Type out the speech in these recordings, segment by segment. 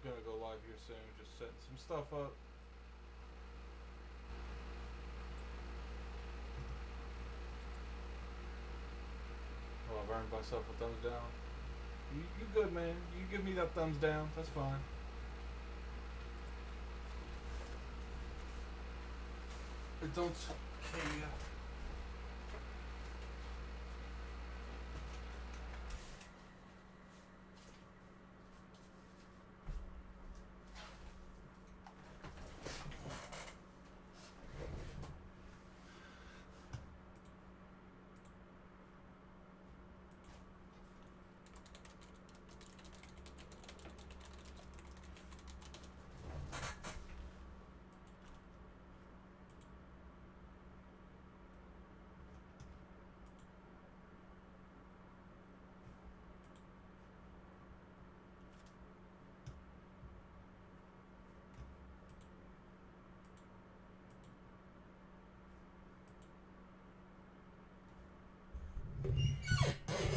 Gonna go live here soon. Just setting some stuff up. Oh, I've earned myself a thumbs down. You good, man. You give me that thumbs down. That's fine. I don't care.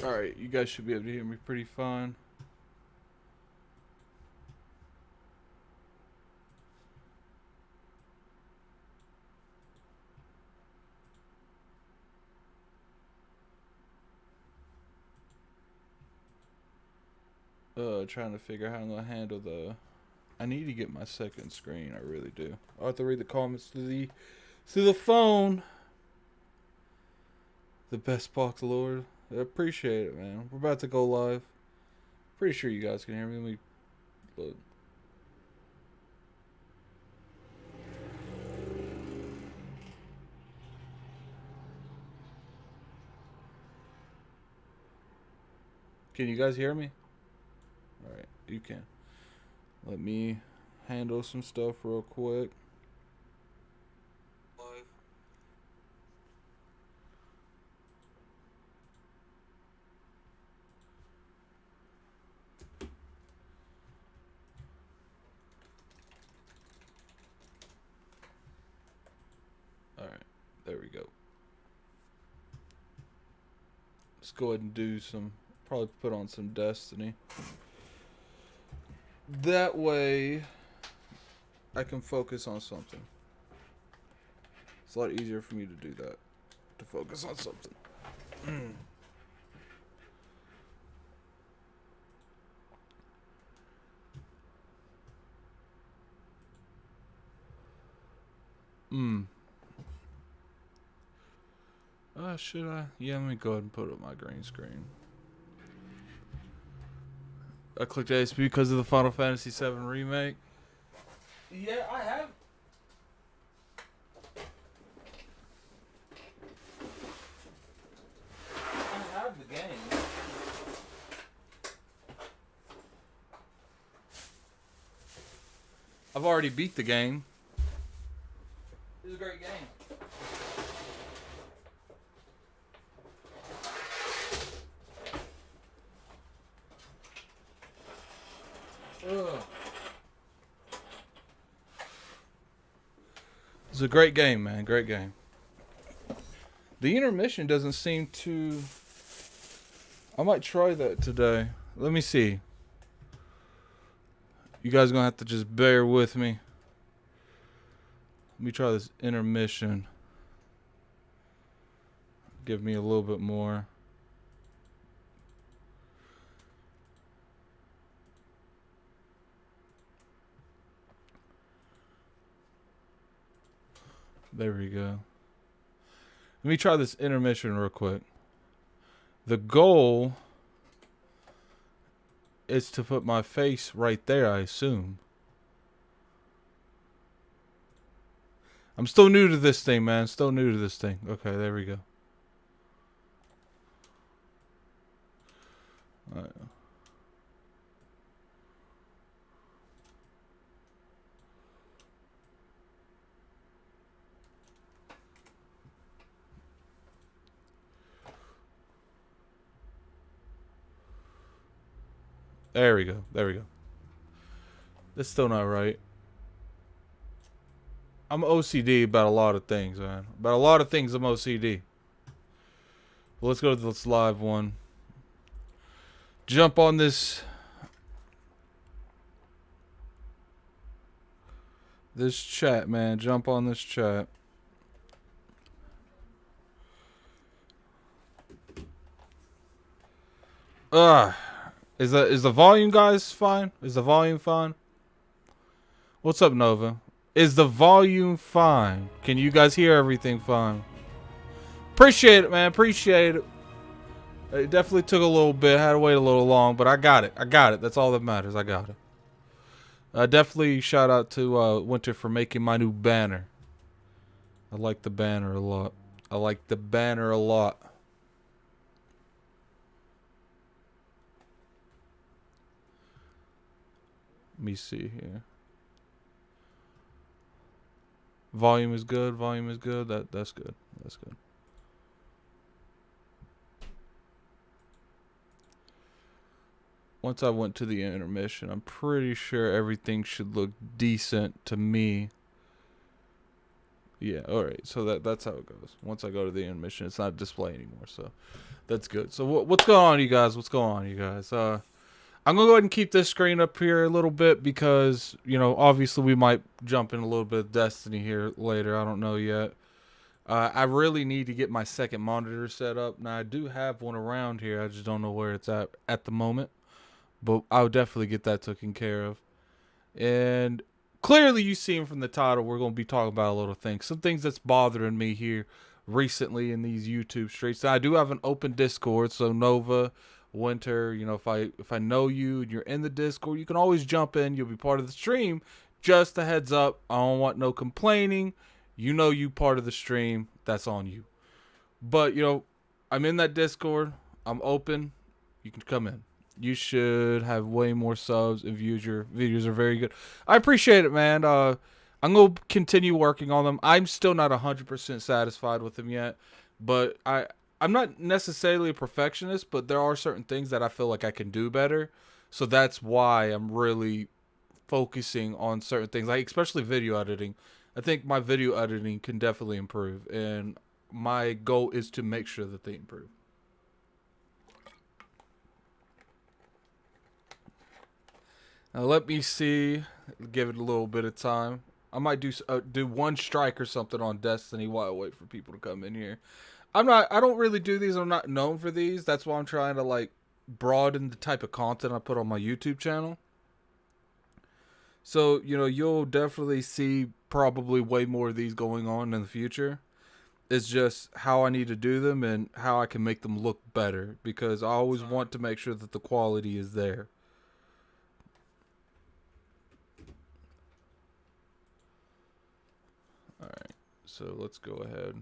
Alright, you guys should be able to hear me pretty fine. Trying to figure out how I'm gonna handle the... I need to get my second screen, I really do. I'll have to read the comments through the phone. The best box lord. I appreciate it, man. We're about to go live. Pretty sure you guys can hear me. Let me look. Can you guys hear me? Alright, you can. Let me handle some stuff real quick. Alright, there we go. Let's go ahead and do some, probably put on some Destiny. That way, I can focus on something. It's a lot easier for me to do that. To focus on something. Should I? Yeah, let me go ahead and put up my green screen. I clicked A because of the Final Fantasy VII Remake. Yeah, I have. I have the game. I've already beat the game. It's a great game. It's a great game, man. Great game. The intermission doesn't seem to... I might try that today. Let me see. You guys gonna have to just bear with me. Let me try this intermission. Give me a little bit more. There we go. Let me try this intermission real quick. The goal is to put my face right there, I assume. I'm still new to this thing, man. Still new to this thing. Okay, there we go. All right. There we go. There we go. That's still not right. I'm OCD about a lot of things, man. About a lot of things I'm OCD. Well, let's go to this live one. Jump on this This chat, man. Jump on this chat. Is the volume, guys, fine? Is the volume fine? What's up, Nova? Is the volume fine? Can you guys hear everything fine? Appreciate it, man. Appreciate it. It definitely took a little bit. Had to wait a little long, but I got it. I got it. That's all that matters. I got it. Definitely shout out to Winter for making my new banner. I like the banner a lot. I like the banner a lot. Let me see here. Volume is good. Volume is good. That's good. That's good. Once I went to the intermission, I'm pretty sure everything should look decent to me. Yeah, alright. So that's how it goes. Once I go to the intermission, it's not a display anymore. So that's good. So what's going on, you guys? What's going on, you guys? I'm going to go ahead and keep this screen up here a little bit because, you know, obviously we might jump in a little bit of Destiny here later. I don't know yet. I really need to get my second monitor set up. Now, I do have one around here. I just don't know where it's at the moment. But I'll definitely get that taken care of. And clearly you seen from the title, we're going to be talking about a little things. Some things that's bothering me here recently in these YouTube streets. I do have an open Discord, so Nova, Winter, you know, if I know you and you're in the Discord, you can always jump in. You'll be part of the stream. Just a heads up, I don't want no complaining. You know you part of the stream. That's on you. But, you know, I'm in that Discord. I'm open. You can come in. You should have way more subs and views. Your videos are very good. I appreciate it, man. I'm going to continue working on them. I'm still not 100% satisfied with them yet. But I'm not necessarily a perfectionist, but there are certain things that I feel like I can do better. So that's why I'm really focusing on certain things, like especially video editing. I think my video editing can definitely improve. And my goal is to make sure that they improve. Now let me see. Give it a little bit of time. I might do one strike or something on Destiny while I wait for people to come in here. I don't really do these. I'm not known for these. That's why I'm trying to like broaden the type of content I put on my YouTube channel. So, you know, you'll definitely see probably way more of these going on in the future. It's just how I need to do them and how I can make them look better, because I always want to make sure that the quality is there. Alright, so let's go ahead.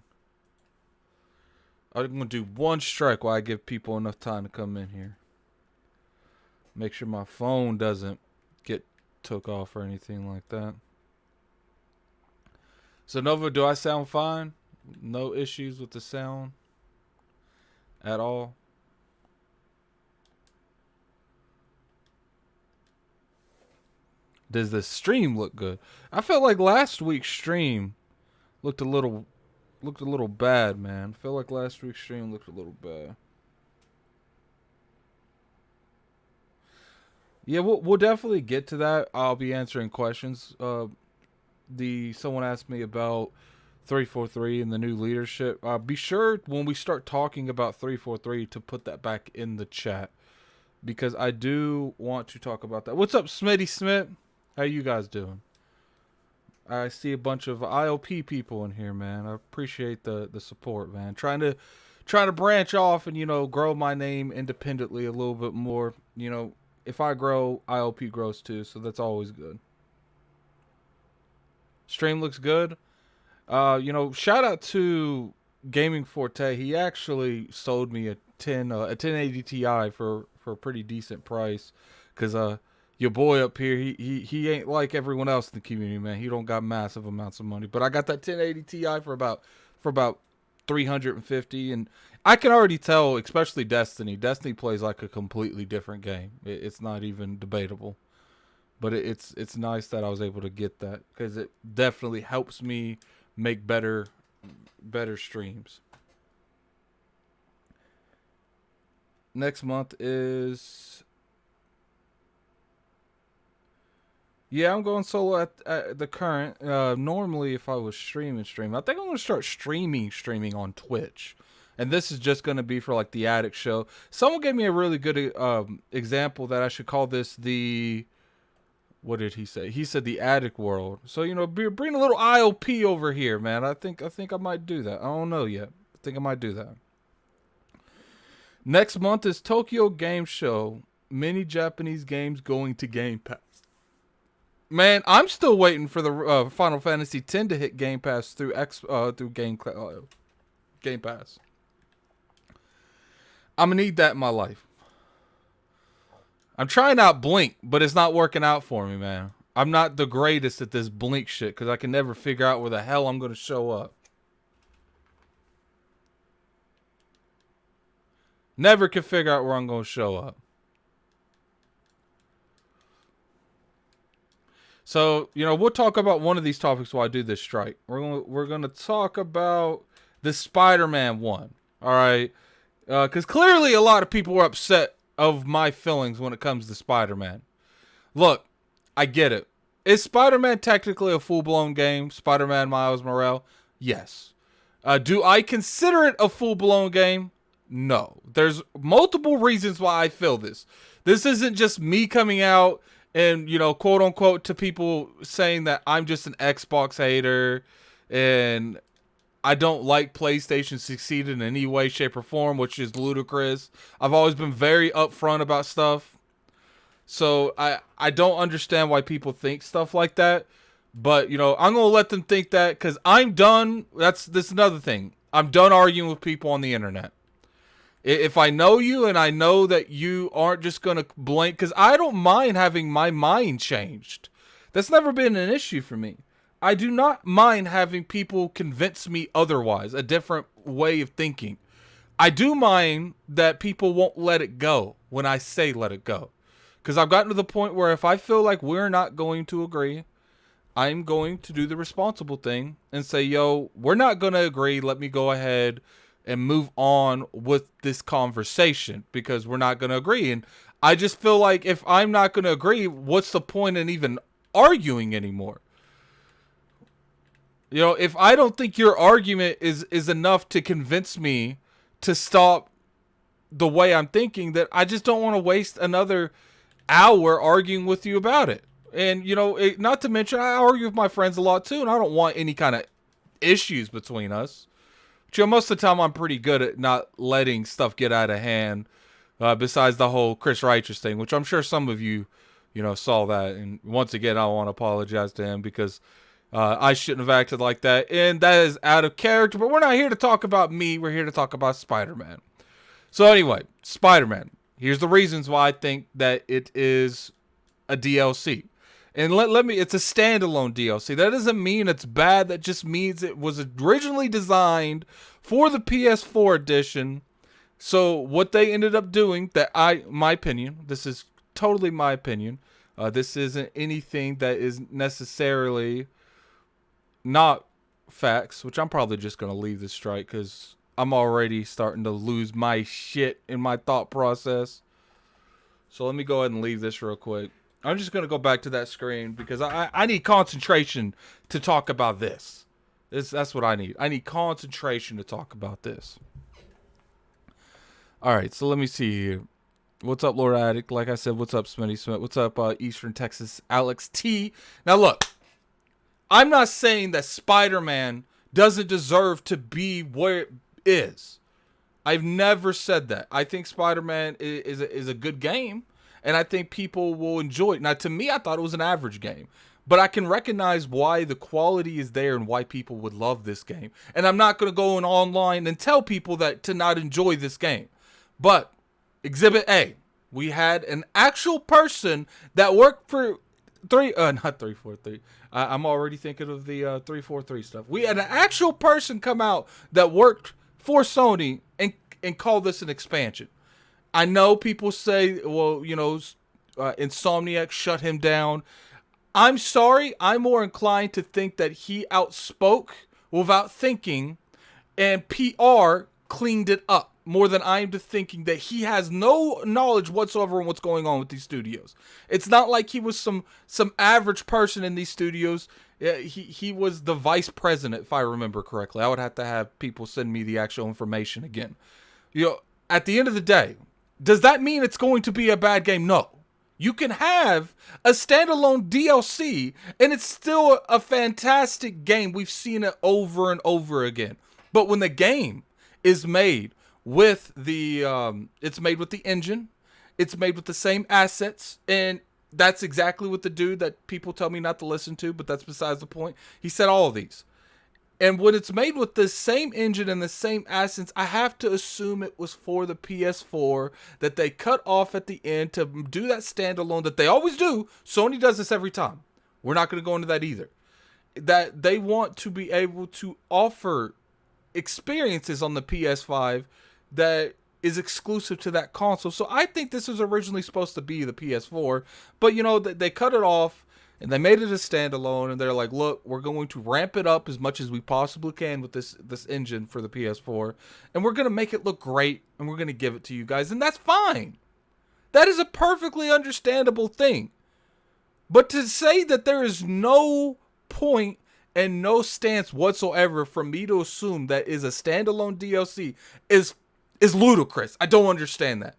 I'm going to do one strike while I give people enough time to come in here. Make sure my phone doesn't get took off or anything like that. So Nova, do I sound fine? No issues with the sound at all? Does the stream look good? I felt like last week's stream looked a little bad, man. I feel like last week's stream looked a little bad. Yeah, we'll definitely get to that. I'll be answering questions. Someone asked me about 343 and the new leadership. Be sure when we start talking about 343 to put that back in the chat, because I do want to talk about that. What's up, Smitty Smith? How you guys doing? I see a bunch of IOP people in here, man. I appreciate the support, man. Trying to branch off and, you know, grow my name independently a little bit more. You know, if I grow, IOP grows too, so that's always good. Stream looks good. You know, shout out to Gaming Forte. He actually sold me a 1080 Ti for a pretty decent price, cuz your boy up here, he ain't like everyone else in the community, man. He don't got massive amounts of money, but I got that 1080 Ti for about 350, and I can already tell, especially Destiny. Destiny plays like a completely different game. It's not even debatable. But it's nice that I was able to get that, because it definitely helps me make better streams. Next month is, Yeah, I'm going solo at the current. Normally, if I was streaming, I think I'm gonna start streaming on Twitch, and this is just gonna be for like the Addict Show. Someone gave me a really good example that I should call this the. What did he say? He said the Addict World. So bring a little IOP over here, man. I think I might do that. I don't know yet. I think I might do that. Next month is Tokyo Game Show. Many Japanese games going to Game Pass. Man, I'm still waiting for the Final Fantasy X to hit Game Pass through Game Pass. I'm gonna need that in my life. I'm trying out Blink, but it's not working out for me, man. I'm not the greatest at this Blink shit because I can never figure out where the hell I'm gonna show up. Never can figure out where I'm gonna show up. So, we'll talk about one of these topics while I do this strike. We're gonna talk about the Spider-Man one. All right, because clearly a lot of people were upset of my feelings when it comes to Spider-Man. Look, I get it. Is Spider-Man technically a full-blown game? Spider-Man Miles Morales? Yes. Do I consider it a full-blown game? No. There's multiple reasons why I feel this. This isn't just me coming out and, quote unquote, to people saying that I'm just an Xbox hater and I don't like PlayStation succeed in any way, shape, or form, which is ludicrous. I've always been very upfront about stuff. So I don't understand why people think stuff like that. But, I'm going to let them think that because I'm done. This is another thing. I'm done arguing with people on the internet. If I know you and I know that you aren't just going to blink, because I don't mind having my mind changed. That's never been an issue for me. I do not mind having people convince me otherwise, a different way of thinking. I do mind that people won't let it go when I say let it go. Because I've gotten to the point where if I feel like we're not going to agree, I'm going to do the responsible thing and say, yo, we're not going to agree. Let me go ahead and move on with this conversation because we're not going to agree. And I just feel like if I'm not going to agree, what's the point in even arguing anymore? If I don't think your argument is enough to convince me to stop the way I'm thinking, that I just don't want to waste another hour arguing with you about it. And, not to mention, I argue with my friends a lot too, and I don't want any kind of issues between us. But, most of the time I'm pretty good at not letting stuff get out of hand, besides the whole Chris Righteous thing, which I'm sure some of you, saw that. And once again, I want to apologize to him because I shouldn't have acted like that. And that is out of character. But we're not here to talk about me. We're here to talk about Spider-Man. So anyway, Spider-Man. Here's the reasons why I think that it is a DLC. And it's a standalone DLC. That doesn't mean it's bad. That just means it was originally designed for the PS4 edition. So what they ended up doing, my opinion, this is totally my opinion. This isn't anything that is necessarily not facts, which I'm probably just going to leave this strike because I'm already starting to lose my shit in my thought process. So let me go ahead and leave this real quick. I'm just going to go back to that screen because I need concentration to talk about this. That's what I need. I need concentration to talk about this. All right, so let me see here. What's up, Lord Addict? Like I said, what's up, Smitty Smith? What's up, Eastern Texas Alex T? Now, look. I'm not saying that Spider-Man doesn't deserve to be where it is. I've never said that. I think Spider-Man is a good game, and I think people will enjoy it. Now, to me, I thought it was an average game, but I can recognize why the quality is there and why people would love this game. And I'm not going to go online and tell people that to not enjoy this game. But Exhibit A, we had an actual person that worked for not 343. I'm already thinking of the 343 stuff. We had an actual person come out that worked for Sony and call this an expansion. I know people say, well, Insomniac shut him down. I'm sorry. I'm more inclined to think that he outspoke without thinking and PR cleaned it up. more than I am to thinking that he has no knowledge whatsoever on what's going on with these studios. It's not like he was some average person in these studios. He was the vice president, if I remember correctly. I would have to have people send me the actual information again. At the end of the day, does that mean it's going to be a bad game? No. You can have a standalone DLC, and it's still a fantastic game. We've seen it over and over again. But when the game is made with the engine, it's made with the same assets, and that's exactly what the dude that people tell me not to listen to, but that's besides the point. He said all of these. And when it's made with the same engine and the same assets, I have to assume it was for the PS4 that they cut off at the end to do that standalone that they always do. Sony does this every time. We're not going to go into that either. That they want to be able to offer experiences on the PS5 that is exclusive to that console. So I think this was originally supposed to be the PS4, but they cut it off. And they made it a standalone, and they're like, look, we're going to ramp it up as much as we possibly can with this engine for the PS4. And we're going to make it look great, and we're going to give it to you guys. And that's fine. That is a perfectly understandable thing. But to say that there is no point and no stance whatsoever for me to assume that is a standalone DLC is ludicrous. I don't understand that.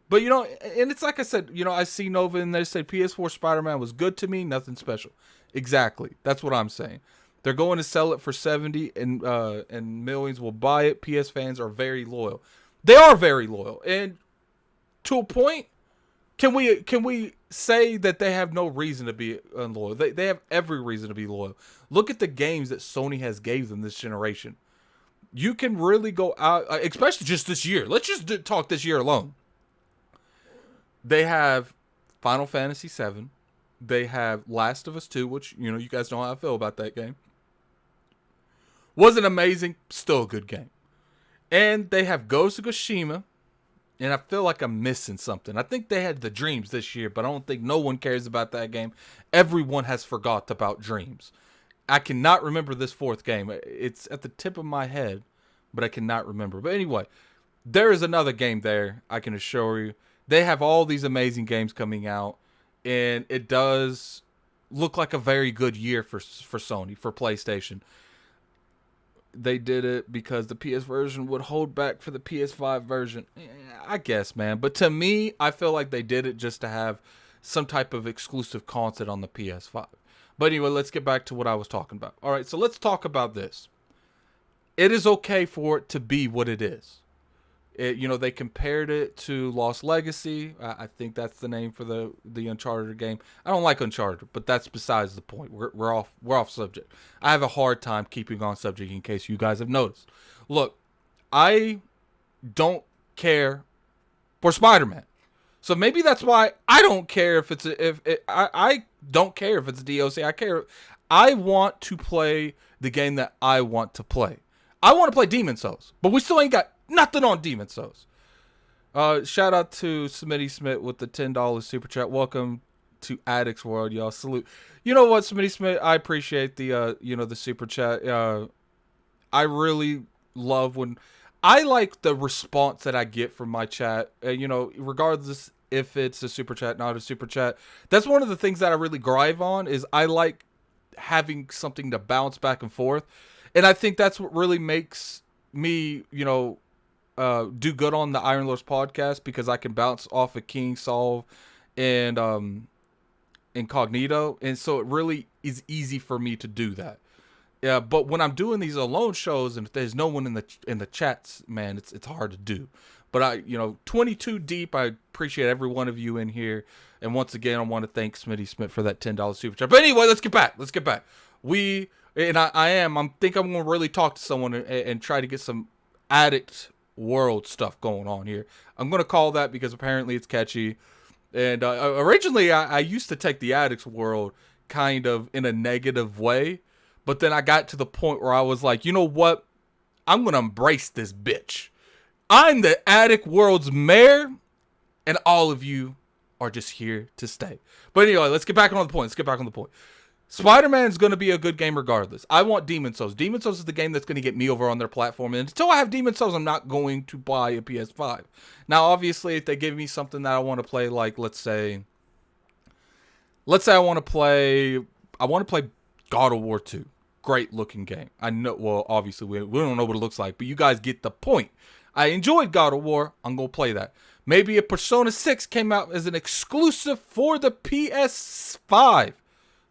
But, and it's like I said, I see Nova and they say PS4 Spider-Man was good to me, nothing special. Exactly. That's what I'm saying. They're going to sell it for $70 and millions will buy it. PS fans are very loyal. They are very loyal. And to a point, can we say that they have no reason to be unloyal? They have every reason to be loyal. Look at the games that Sony has gave them this generation. You can really go out, especially just this year. Let's just talk this year alone. They have Final Fantasy VII. They have Last of Us 2, which, you guys know how I feel about that game. Wasn't amazing, still a good game. And they have Ghost of Tsushima, and I feel like I'm missing something. I think they had the Dreams this year, but I don't think no one cares about that game. Everyone has forgot about Dreams. I cannot remember this fourth game. It's at the tip of my head, but I cannot remember. But anyway, there is another game there, I can assure you. They have all these amazing games coming out, and it does look like a very good year for Sony, for PlayStation. They did it because the PS version would hold back for the PS5 version. I guess, man. But to me, I feel like they did it just to have some type of exclusive content on the PS5. But anyway, let's get back to what I was talking about. All right, so let's talk about this. It is okay for it to be what it is. They compared it to Lost Legacy. I think that's the name for the Uncharted game. I don't like Uncharted, but that's besides the point. We're off subject. I have a hard time keeping on subject in case you guys have noticed. Look, I don't care for Spider-Man. So maybe that's why I don't care if I don't care if it's a DLC. I want to play the game that I want to play. I want to play Demon's Souls, but we still ain't got nothing on Demon's Souls. Shout out to Smitty Smith with the $10 super chat. Welcome to Addict's World, y'all. Salute. You know what, Smitty Smith? I appreciate the the super chat. I really love when I like the response that I get from my chat. Regardless if it's a super chat, not a super chat. That's one of the things that I really gripe on is I like having something to bounce back and forth. And I think that's what really makes me, do good on the Iron Lords podcast, because I can bounce off of King, Solve, and Incognito. And so it really is easy for me to do that. Yeah, but when I'm doing these alone shows and if there's no one in the chats, man, it's hard to do. But 22 deep, I appreciate every one of you in here. And once again, I want to thank Smitty Smith for that $10 super chat. But anyway, let's get back. I think I'm going to really talk to someone and try to get some Addict World stuff going on here. I'm going to call that because apparently it's catchy. And originally, I used to take the Addicts World kind of in a negative way. But then I got to the point where I was like, you know what? I'm going to embrace this bitch. I'm the Addict World's mayor, and all of you are just here to stay. But anyway, let's get back on the point. Spider-Man's going to be a good game regardless. I want Demon Souls. Demon Souls is the game that's going to get me over on their platform. And until I have Demon Souls, I'm not going to buy a PS5. Now, obviously, if they give me something that I want to play, like, let's say I want to play God of War 2. Great looking game. I know, well, obviously, we don't know what it looks like, but you guys get the point. I enjoyed God of War. I'm going to play that. Maybe a Persona 6 came out as an exclusive for the PS5.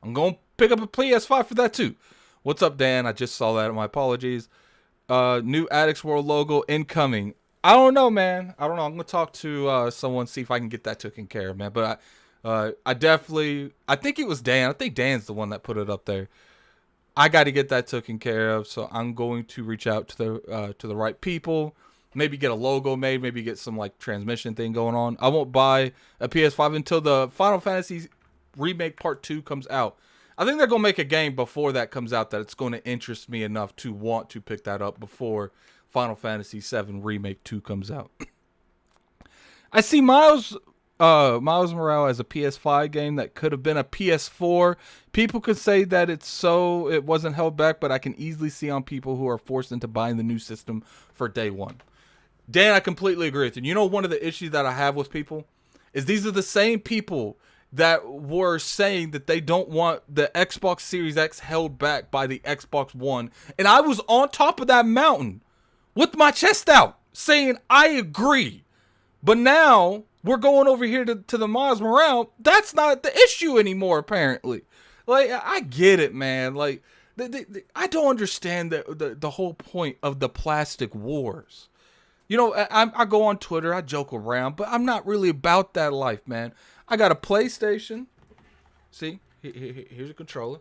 I'm going to pick up a PS5 for that too. What's up, Dan? I just saw that. My apologies. New Addicts World logo incoming. I don't know, man. I don't know. I'm going to talk to someone, see if I can get that taken care of, man. But I think it was Dan. I think Dan's the one that put it up there. I got to get that taken care of, so I'm going to reach out to the right people. Maybe get a logo made. Maybe get some like transmission thing going on. I won't buy a PS5 until the Final Fantasy Remake Part 2 comes out. I think they're going to make a game before that comes out that it's going to interest me enough to want to pick that up before Final Fantasy 7 Remake 2 comes out. I see Miles Morales as a PS5 game that could have been a PS4. People could say that it wasn't held back, but I can easily see on people who are forced into buying the new system for day one. Dan, I completely agree with you. You know, one of the issues that I have with people is these are the same people that were saying that they don't want the Xbox Series X held back by the Xbox One. And I was on top of that mountain with my chest out saying, I agree. But now we're going over here to the Miles Morales. That's not the issue anymore, apparently. Like, I get it, man. Like, I don't understand the whole point of the plastic wars. You know, I go on Twitter, I joke around, but I'm not really about that life, man. I got a PlayStation. See, here's a controller.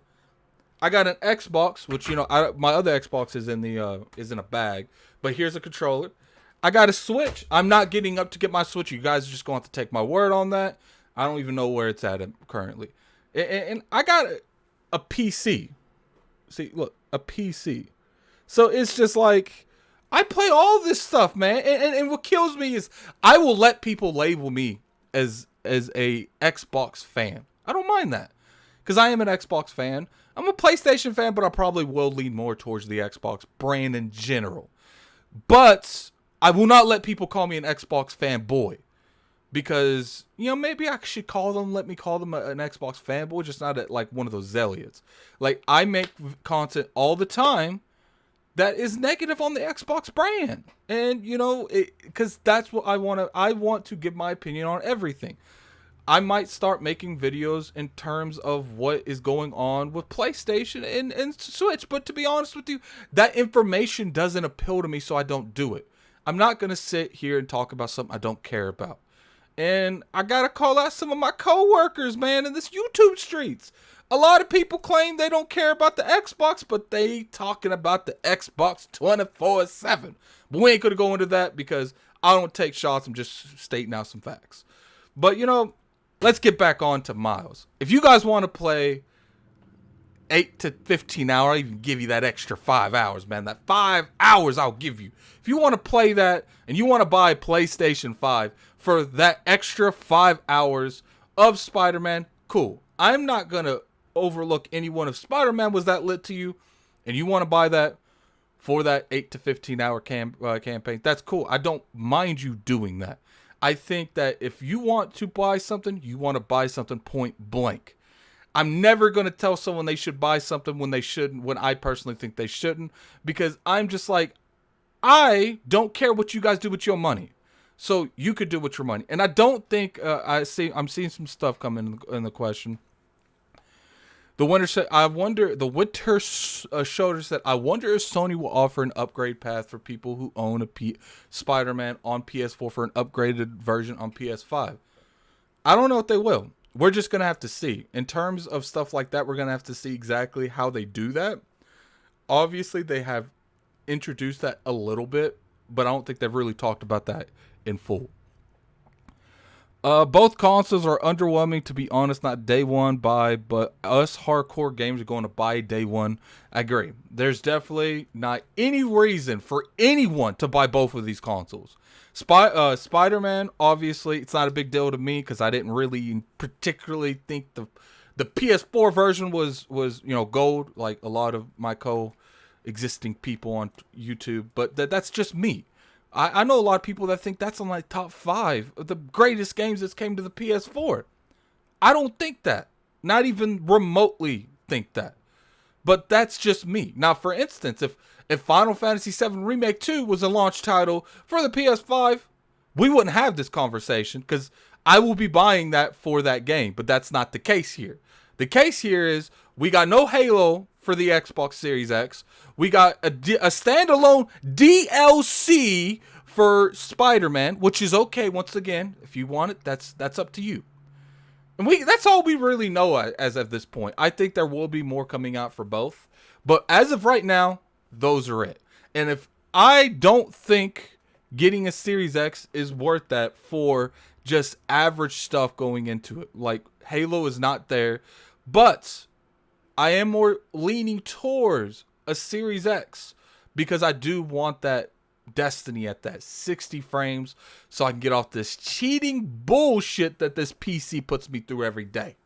I got an Xbox, which, you know, my other Xbox is in a bag, but here's a controller. I got a Switch. I'm not getting up to get my Switch. You guys are just going to have to take my word on that. I don't even know where it's at currently. And I got a PC. See, look, a PC. So it's just like, I play all this stuff, man. And what kills me is I will let people label me as a Xbox fan. I don't mind that. Because I am an Xbox fan. I'm a PlayStation fan, but I probably will lean more towards the Xbox brand in general. But I will not let people call me an Xbox fanboy. Because, you know, maybe I should let me call them an Xbox fanboy, just not like one of those zealots. Like, I make content all the time that is negative on the Xbox brand. And, you know, because that's what I want to give my opinion on everything. I might start making videos in terms of what is going on with PlayStation and Switch. But to be honest with you, that information doesn't appeal to me, so I don't do it. I'm not going to sit here and talk about something I don't care about. And I got to call out some of my coworkers, man, in this YouTube streets. A lot of people claim they don't care about the Xbox, but they talking about the Xbox 24/7. But we ain't going to go into that because I don't take shots. I'm just stating out some facts. But, you know, let's get back on to Miles. If you guys want to play 8 to 15 hours, I'll even give you that extra 5 hours, man. That 5 hours I'll give you. If you want to play that and you want to buy PlayStation 5 for that extra 5 hours of Spider-Man, cool. I'm not going to overlook anyone. If Spider-Man was that lit to you and you want to buy that for that 8 to 15 hour campaign, that's cool. I don't mind you doing that. I think that if you want to buy something, you want to buy something point blank. I'm never going to tell someone they should buy something when they shouldn't, when I personally think they shouldn't, because I'm just like, I don't care what you guys do with your money. So you could do with your money. And I don't think, I'm seeing some stuff come in the question. The winter said, Shoulder said, I wonder if Sony will offer an upgrade path for people who own a Spider-Man on PS4 for an upgraded version on PS5. I don't know if they will. We're just going to have to see. In terms of stuff like that, we're going to have to see exactly how they do that. Obviously, they have introduced that a little bit, but I don't think they've really talked about that in full. Both consoles are underwhelming, to be honest. Not day one buy, but us hardcore gamers are going to buy day one. I agree. There's definitely not any reason for anyone to buy both of these consoles. Spider-Man, obviously, it's not a big deal to me because I didn't really particularly think The PS4 version was gold, like a lot of my existing people on YouTube, but that's just me. I know a lot of people that think that's on like top 5 of the greatest games that came to the PS4. I don't think that. Not even remotely think that. But that's just me. Now, for instance, if Final Fantasy VII Remake 2 was a launch title for the PS5, we wouldn't have this conversation because I will be buying that for that game. But that's not the case here. The case here is we got no Halo for the Xbox Series X. We got a standalone DLC for Spiderman, which is okay. Once again, if you want it, that's up to you. And that's all we really know as of this point. I think there will be more coming out for both. But as of right now, those are it. And if I don't think getting a Series X is worth that for just average stuff going into it. Like, Halo is not there. But I am more leaning towards a Series X because I do want that Destiny at that 60 frames so I can get off this cheating bullshit that this PC puts me through every day.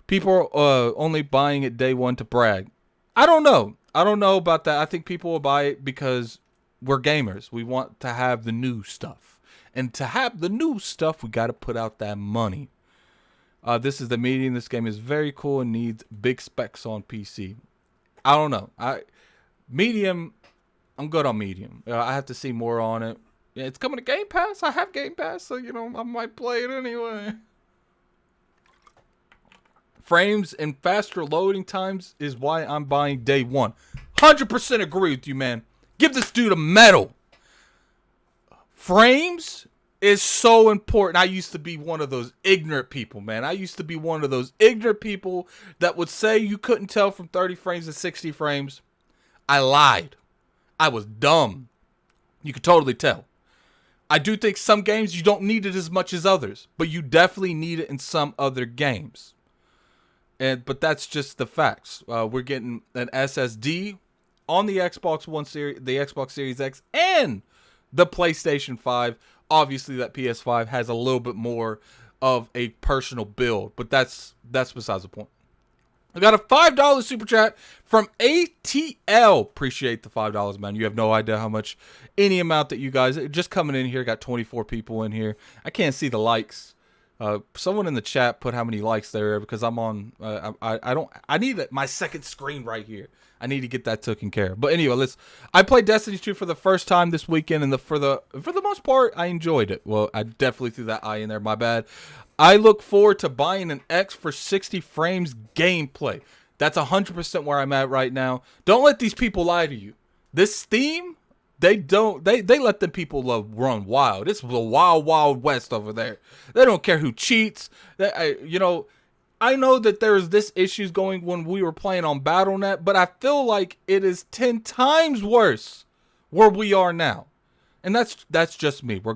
People are only buying it day one to brag. I don't know. I don't know about that. I think people will buy it because we're gamers. We want to have the new stuff. And to have the new stuff, we got to put out that money. This is the Medium. This game is very cool and needs big specs on PC. I don't know. Medium, I'm good on Medium. I have to see more on it. Yeah, it's coming to Game Pass. I have Game Pass, so I might play it anyway. Frames and faster loading times is why I'm buying day one. 100% agree with you, man. Give this dude a medal. Frames is so important. I used to be one of those ignorant people, man. I used to be one of those ignorant people that would say you couldn't tell from 30 frames to 60 frames. I lied. I was dumb. You could totally tell. I do think some games you don't need it as much as others, but you definitely need it in some other games. But that's just the facts. We're getting an SSD on the Xbox One Series, the Xbox Series X, and the PlayStation 5. Obviously, that PS5 has a little bit more of a personal build, but that's besides the point. I got a $5 super chat from ATL. Appreciate the $5, man. You have no idea how much any amount that you guys just coming in here. Got 24 people in here. I can't see the likes. Someone in the chat put how many likes there because I'm on. I need my second screen right here. I need to get that taken care of. But anyway, I played Destiny 2 for the first time this weekend, and for the most part, I enjoyed it. Well, I definitely threw that eye in there. My bad. I look forward to buying an X for 60 frames gameplay. That's 100% where I'm at right now. Don't let these people lie to you. This Steam, they let them people run wild. It's the wild, wild west over there. They don't care who cheats. I know that there's this issues going when we were playing on Battle.net, but I feel like it is 10 times worse where we are now. And that's just me. We're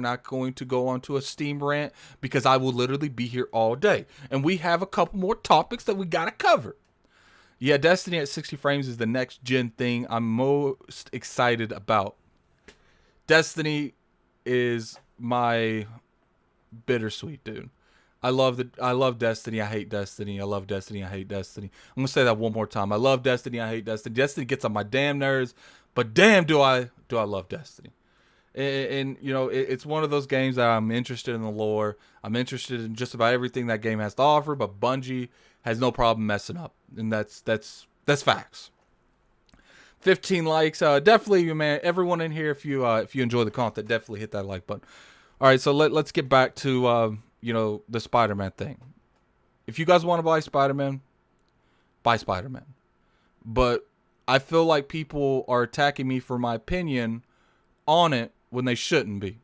not going to go on to a Steam rant because I will literally be here all day. And we have a couple more topics that we got to cover. Yeah, Destiny at 60 frames is the next gen thing I'm most excited about. Destiny is my bittersweet, dude. I love Destiny. I hate Destiny. I love Destiny. I hate Destiny. I'm gonna say that one more time. I love Destiny. I hate Destiny. Destiny gets on my damn nerves, but damn, do I love Destiny. And it's one of those games that I'm interested in the lore. I'm interested in just about everything that game has to offer. But Bungie has no problem messing up, and that's facts. 15 likes. Definitely, man. Everyone in here, if you enjoy the content, definitely hit that like button. All right, so let's get back to the Spider-Man thing. If you guys want to buy Spider-Man, buy Spider-Man. But I feel like people are attacking me for my opinion on it when they shouldn't be.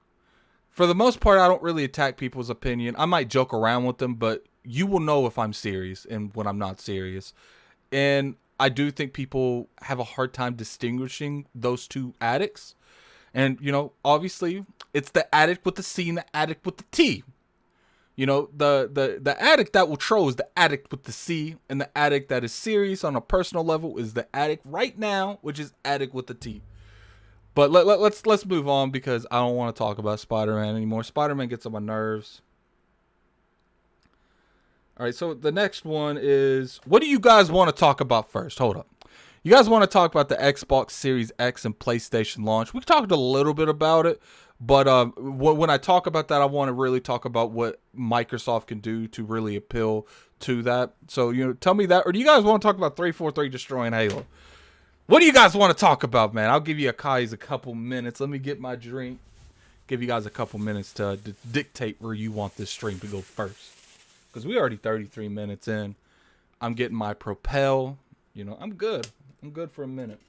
For the most part, I don't really attack people's opinion. I might joke around with them, but you will know if I'm serious and when I'm not serious. And I do think people have a hard time distinguishing those two addicts. And, obviously, it's the addict with the C and the addict with the T. The addict that will troll is the addict with the C, and the addict that is serious on a personal level is the addict right now, which is addict with the T. But let's move on because I don't want to talk about Spider-Man anymore. Spider-Man gets on my nerves. All right, so the next one is, what do you guys want to talk about first? Hold up. You guys want to talk about the Xbox Series X and PlayStation launch? We talked a little bit about it, but when I talk about that, I want to really talk about what Microsoft can do to really appeal to that. So, tell me that, or do you guys want to talk about 343 destroying Halo? What do you guys want to talk about, man? I'll give you guys a couple minutes. Let me get my drink. Give you guys a couple minutes to dictate where you want this stream to go first. Because we already 33 minutes in. I'm getting my Propel. I'm good. I'm good for a minute.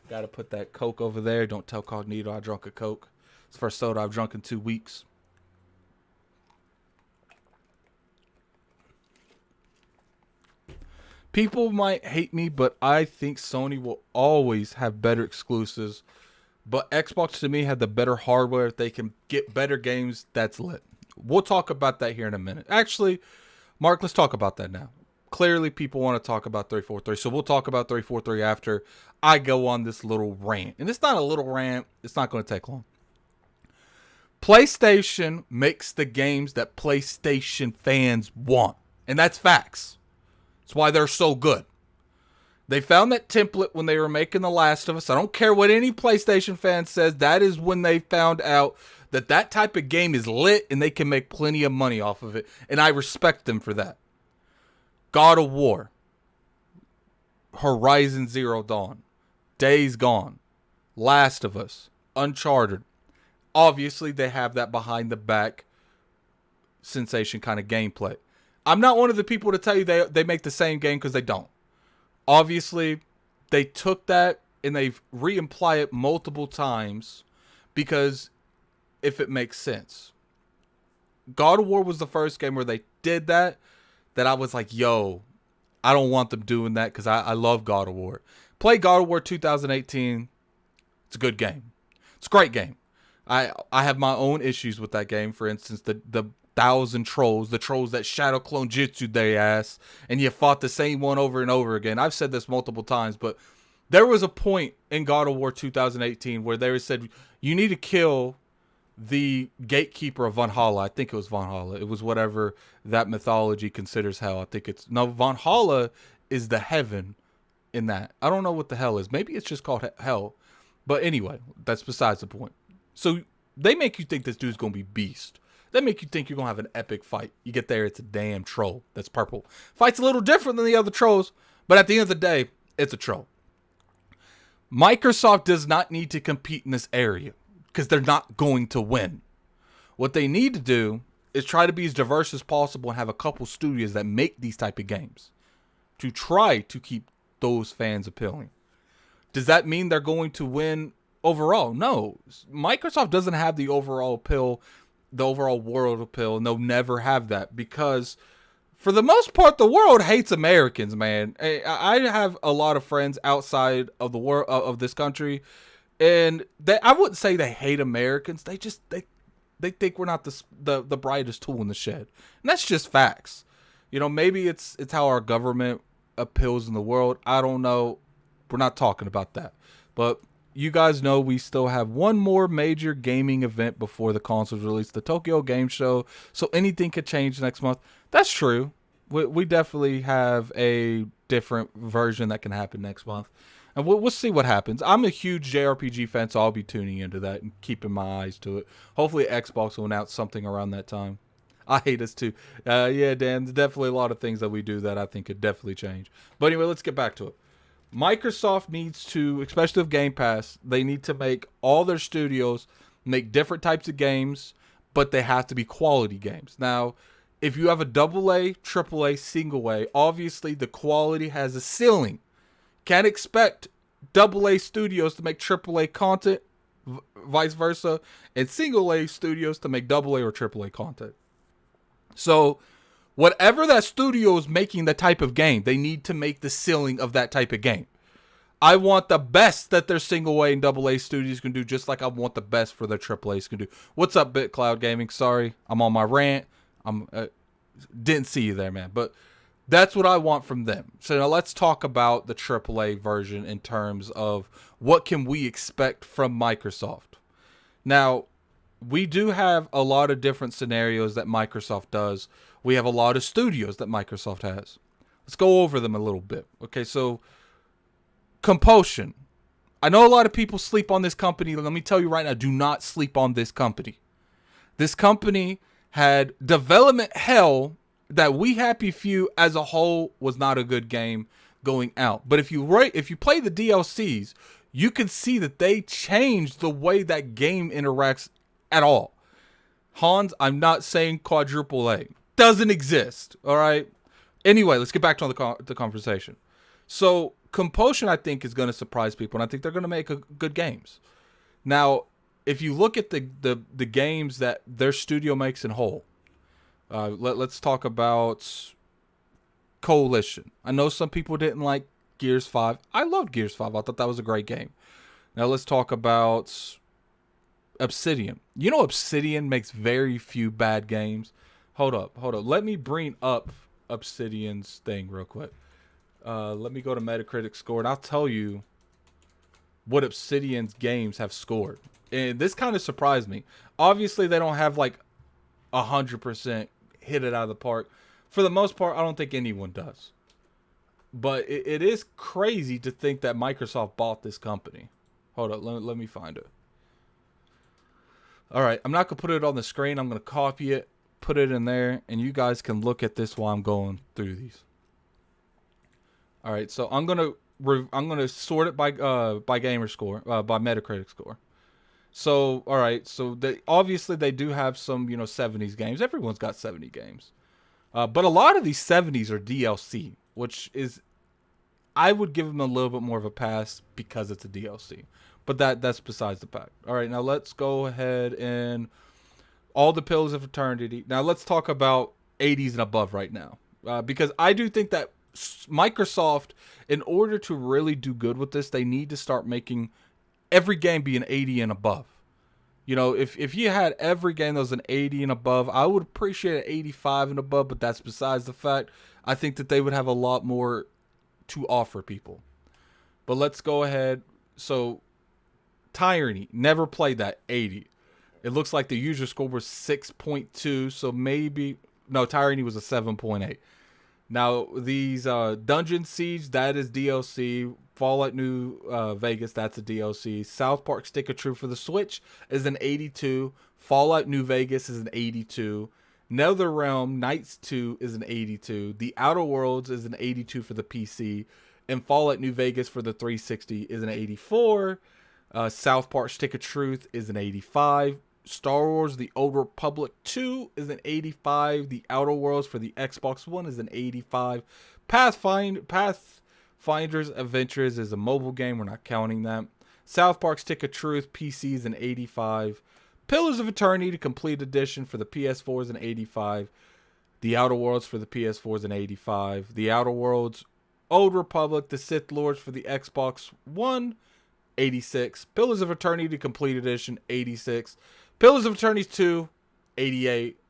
Got to put that Coke over there. Don't tell Cognito I drunk a Coke. It's the first soda I've drunk in 2 weeks. People might hate me, but I think Sony will always have better exclusives. But Xbox, to me, had the better hardware. If they can get better games, that's lit. We'll talk about that here in a minute. Actually, Mark, let's talk about that now. Clearly, people want to talk about 343, so we'll talk about 343 after I go on this little rant. And it's not a little rant. It's not going to take long. PlayStation makes the games that PlayStation fans want. And that's facts. That's why they're so good. They found that template when they were making The Last of Us. I don't care what any PlayStation fan says. That is when they found out that type of game is lit and they can make plenty of money off of it. And I respect them for that. God of War, Horizon Zero Dawn, Days Gone, Last of Us, Uncharted. Obviously, they have that behind the back sensation kind of gameplay. I'm not one of the people to tell you they make the same game, because they don't. Obviously, they took that and they've re-implied it multiple times because if it makes sense. God of War was the first game where they did that I was like, yo, I don't want them doing that, because I love God of War. Play God of War 2018. It's a good game. It's a great game. I have my own issues with that game. For instance, the 1,000 trolls, the trolls that shadow clone Jitsu their ass, and you fought the same one over and over again. I've said this multiple times, but there was a point in God of War 2018 where they said, you need to kill the gatekeeper of Valhalla. I think it was Valhalla. It was whatever that mythology considers hell. I think it's... No, Valhalla is the heaven in that. I don't know what the hell is. Maybe it's just called hell. But anyway, that's besides the point. So they make you think this dude's going to be beast. They make you think you're going to have an epic fight. You get there, it's a damn troll that's purple. Fight's a little different than the other trolls, but at the end of the day, it's a troll. Microsoft does not need to compete in this area, because they're not going to win. What they need to do is try to be as diverse as possible and have a couple studios that make these type of games to try to keep those fans appealing. Does that mean they're going to win overall? No. Microsoft doesn't have the overall appeal, the overall world appeal, and they'll never have that, because for the most part, the world hates Americans, man. I have a lot of friends outside of the world of this country, and I wouldn't say they hate Americans. They just they think we're not the brightest tool in the shed, and that's just facts. Maybe it's how our government appeals in the world. I don't know. We're not talking about that, but you guys know we still have one more major gaming event before the consoles release, the Tokyo Game Show. So anything could change next month. That's true. We definitely have a different version that can happen next month. And we'll see what happens. I'm a huge JRPG fan, so I'll be tuning into that and keeping my eyes to it. Hopefully Xbox will announce something around that time. I hate us too. Yeah, Dan, there's definitely a lot of things that we do that I think could definitely change. But anyway, let's get back to it. Microsoft needs to, especially with Game Pass, they need to make all their studios make different types of games, but they have to be quality games. Now, if you have a AA, AAA, single A, obviously the quality has a ceiling. Can't expect AA studios to make AAA content, vice versa, and single A studios to make AA or AAA content. So, whatever that studio is making the type of game, they need to make the ceiling of that type of game. I want the best that their single A and AA studios can do, just like I want the best for their AAAs can do. What's up, BitCloud Gaming? Sorry, I'm on my rant. Didn't see you there, man. But that's what I want from them. So now let's talk about the AAA version in terms of what can we expect from Microsoft. Now, we do have a lot of different scenarios that Microsoft does. We have a lot of studios that Microsoft has. Let's go over them a little bit. Okay, so Compulsion. I know a lot of people sleep on this company. Let me tell you right now, do not sleep on this company. This company had development hell that We Happy Few as a whole was not a good game going out. But if you play the DLCs, you can see that they changed the way that game interacts at all. Hans, I'm not saying quadruple A. Doesn't exist, all right? Anyway, let's get back to the conversation. So, Compulsion, I think, is going to surprise people, and I think they're going to make good games. Now, if you look at the games that their studio makes in whole, let's talk about Coalition. I know some people didn't like Gears 5. I loved Gears 5. I thought that was a great game. Now, let's talk about Obsidian. You know Obsidian makes very few bad games. Hold up. Let me bring up Obsidian's thing real quick. Let me go to Metacritic score, and I'll tell you what Obsidian's games have scored. And this kind of surprised me. Obviously, they don't have like 100% hit it out of the park. For the most part, I don't think anyone does. But it is crazy to think that Microsoft bought this company. Hold up, let me find it. All right, I'm not going to put it on the screen. I'm going to copy it, put it in there, and you guys can look at this while I'm going through these. All right, so I'm gonna sort it by gamer score, by Metacritic score. So all right, so they obviously do have some 70s games. Everyone's got 70 games, but a lot of these 70s are DLC, which is I would give them a little bit more of a pass because it's a DLC. But that's besides the fact. All right, now let's go ahead and all the Pillars of Eternity. Now let's talk about 80s and above right now, because I do think that Microsoft, in order to really do good with this, they need to start making every game be an 80 and above. If you had every game that was an 80 and above, I would appreciate an 85 and above, but that's besides the fact. I think that they would have a lot more to offer people. But let's go ahead. So, Tyranny, never played that, 80. It looks like the user score was 6.2, so maybe... No, Tyranny was a 7.8. Now, these Dungeon Siege, that is DLC. Fallout New Vegas, that's a DLC. South Park Stick of Truth for the Switch is an 82. Fallout New Vegas is an 82. NetherRealm Nights 2 is an 82. The Outer Worlds is an 82 for the PC. And Fallout New Vegas for the 360 is an 84. South Park Stick of Truth is an 85. Star Wars The Old Republic 2 is an 85. The Outer Worlds for the Xbox One is an 85. Pathfinder's Adventures is a mobile game. We're not counting that. South Park Stick of Truth PC is an 85. Pillars of Eternity Complete Edition for the PS4 is an 85. The Outer Worlds for the PS4 is an 85. The Outer Worlds Old Republic The Sith Lords for the Xbox One, 86. Pillars of Eternity Complete Edition, 86. Pillars of Eternity 2, 88.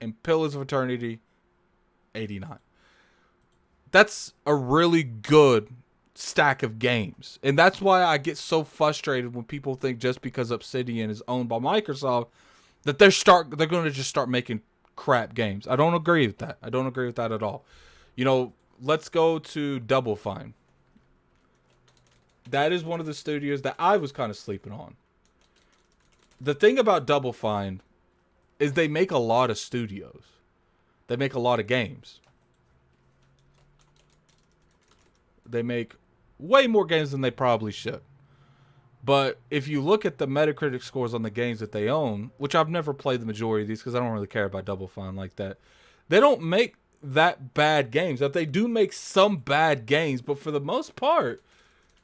And Pillars of Eternity, 89. That's a really good stack of games. And that's why I get so frustrated when people think just because Obsidian is owned by Microsoft that they're going to just start making crap games. I don't agree with that. I don't agree with that at all. Let's go to Double Fine. That is one of the studios that I was kind of sleeping on. The thing about Double Fine is they make a lot of studios. They make a lot of games. They make way more games than they probably should. But if you look at the Metacritic scores on the games that they own, which I've never played the majority of these because I don't really care about Double Fine like that, they don't make that bad games. That they do make some bad games, but for the most part,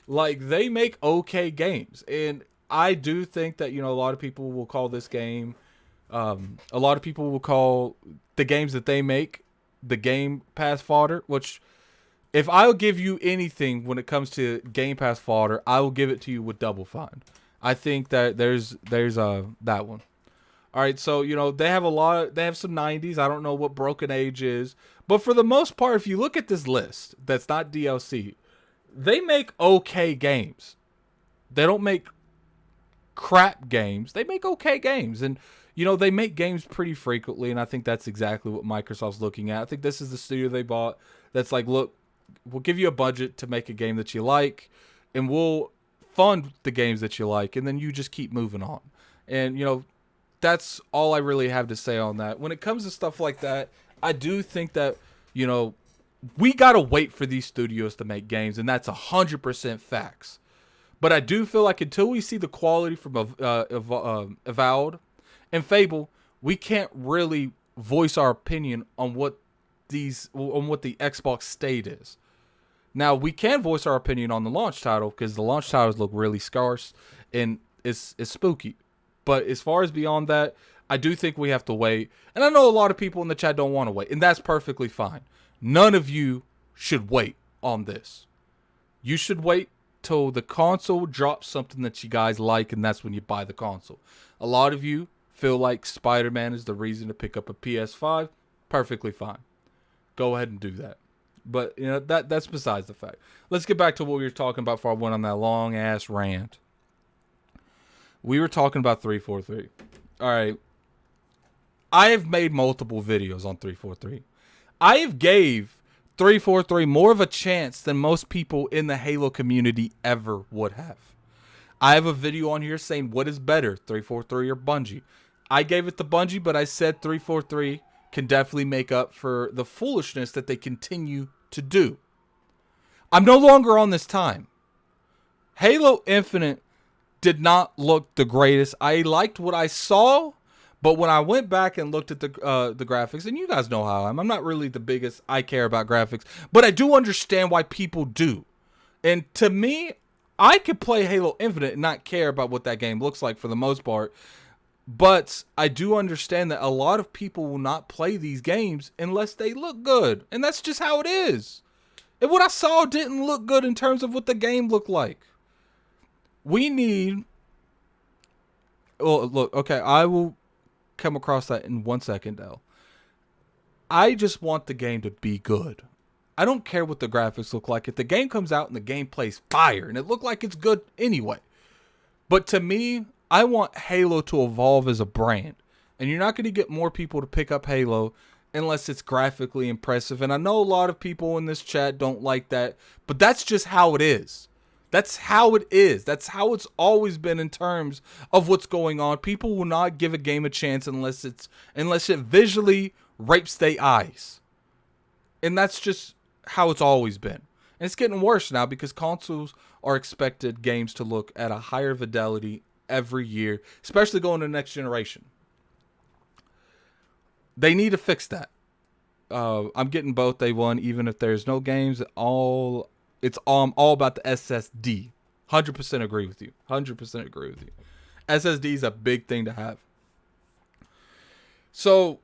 like, they make okay games. And I do think that, a lot of people will call this game, a lot of people will call the games that they make the Game Pass fodder, which, if I'll give you anything when it comes to Game Pass fodder, I will give it to you with Double Fine. I think that there's that one. All right, so they have some 90s. I don't know what Broken Age is, but for the most part, if you look at this list, that's not DLC. They make okay games. They don't make crap games. They make okay games. And, you know, they make games pretty frequently. And I think that's exactly what Microsoft's looking at. I think this is the studio they bought that's like, look, we'll give you a budget to make a game that you like, and we'll fund the games that you like, and then you just keep moving on. And, you know, that's all I really have to say on that. When it comes to stuff like that, I do think that, you know, we got to wait for these studios to make games, and that's 100% facts. But I do feel like until we see the quality from Avowed and Fable, we can't really voice our opinion on what the Xbox state is. Now, we can voice our opinion on the launch title because the launch titles look really scarce and it's spooky. But as far as beyond that, I do think we have to wait. And I know a lot of people in the chat don't want to wait, and that's perfectly fine. None of you should wait on this. You should wait till the console drops something that you guys like, and that's when you buy the console. A lot of you feel like Spiderman is the reason to pick up a PS5. Perfectly fine. Go ahead and do that. But, you know, that's besides the fact. Let's get back to what we were talking about before I went on that long-ass rant. We were talking about 343. All right. I have made multiple videos on 343. I have gave 343 more of a chance than most people in the Halo community ever would have. I have a video on here saying what is better, 343 or Bungie. I gave it to Bungie, but I said 343 can definitely make up for the foolishness that they continue to do. I'm no longer on this time. Halo Infinite did not look the greatest. I liked what I saw, but when I went back and looked at the graphics, and you guys know how I'm not really the biggest I care about graphics, but I do understand why people do. And to me, I could play Halo Infinite and not care about what that game looks like for the most part. But I do understand that a lot of people will not play these games unless they look good. And that's just how it is. And what I saw didn't look good in terms of what the game looked like. We need... Well, look, okay, I will come across that in 1 second, though. I just want the game to be good. I don't care what the graphics look like. If the game comes out and the game plays fire and it looked like it's good anyway. But to me, I want Halo to evolve as a brand. And you're not going to get more people to pick up Halo unless it's graphically impressive. And I know a lot of people in this chat don't like that, but that's just how it is. That's how it is. That's how it's always been in terms of what's going on. People will not give a game a chance unless it visually rapes their eyes. And that's just how it's always been. And it's getting worse now because consoles are expected games to look at a higher fidelity every year, especially going to the next generation. They need to fix that. I'm getting both day one, even if there's no games. It's all about the SSD. 100% agree with you. 100% agree with you. SSD is a big thing to have. So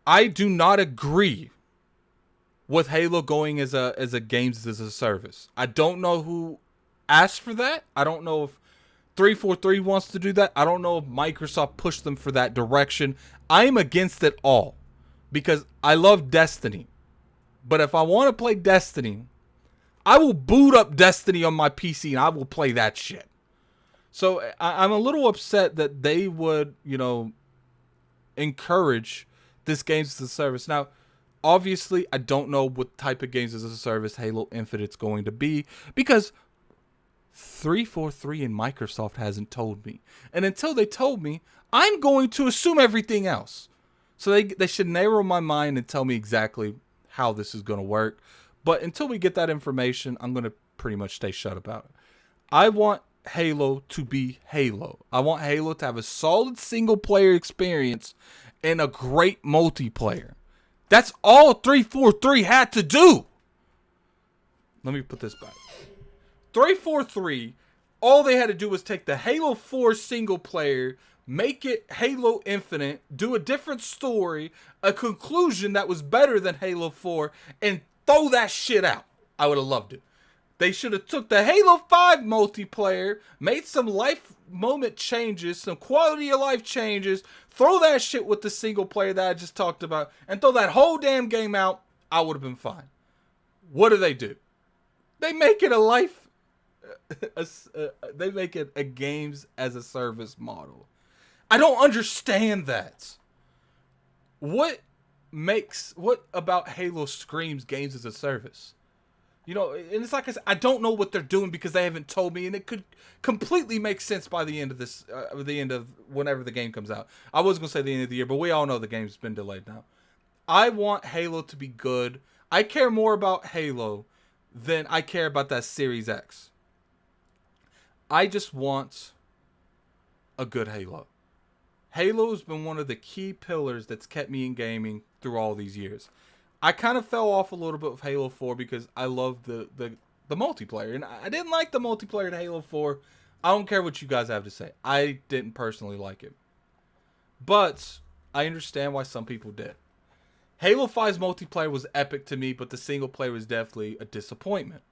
I do not agree with Halo going as a games as a service. I don't know who asked for that. I don't know if 343 wants to do that. I don't know if Microsoft pushed them for that direction. I'm against it all because I love Destiny. But if I want to play Destiny, I will boot up Destiny on my PC and I will play that shit. So I'm a little upset that they would, you know, encourage this games as a service. Now, obviously, I don't know what type of games as a service Halo Infinite's going to be because 343 and Microsoft hasn't told me. And until they told me, I'm going to assume everything else. So they should narrow my mind and tell me exactly how this is going to work. But until we get that information, I'm going to pretty much stay shut about it. I want Halo to be Halo. I want Halo to have a solid single player experience and a great multiplayer. That's all 343 had to do. Let me put this back. 343, all they had to do was take the Halo 4 single player, make it Halo Infinite, do a different story, a conclusion that was better than Halo 4, and throw that shit out. I would have loved it. They should have took the Halo 5 multiplayer, made some life moment changes, some quality of life changes, throw that shit with the single player that I just talked about, and throw that whole damn game out. I would have been fine. What do? They make it They make it a games as a service model. I don't understand that. What what about Halo screams games as a service? You know, and it's like I said, I don't know what they're doing because they haven't told me, and it could completely make sense by the end of this, the end of whenever the game comes out. I was gonna say the end of the year, but we all know the game's been delayed now. I want Halo to be good. I care more about Halo than I care about that Series X. I just want a good Halo. Halo's been one of the key pillars that's kept me in gaming through all these years. I kind of fell off a little bit with Halo 4 because I loved the multiplayer. And I didn't like the multiplayer in Halo 4. I don't care what you guys have to say. I didn't personally like it. But I understand why some people did. Halo 5's multiplayer was epic to me, but the single player was definitely a disappointment.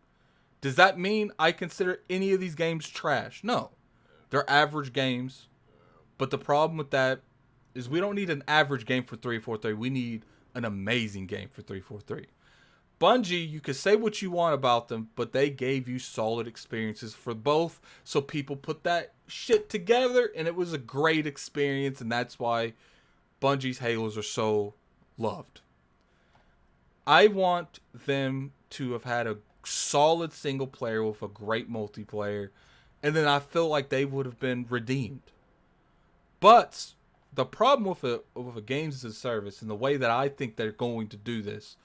Does that mean I consider any of these games trash? No. They're average games. But the problem with that is we don't need an average game for 343. We need an amazing game for 343. Bungie, you can say what you want about them, but they gave you solid experiences for both. So people put that shit together, and it was a great experience, and that's why Bungie's Halos are so loved. I want them to have had a solid single player with a great multiplayer, and then I feel like they would have been redeemed. But the problem with a games as a service and the way that I think they're going to do this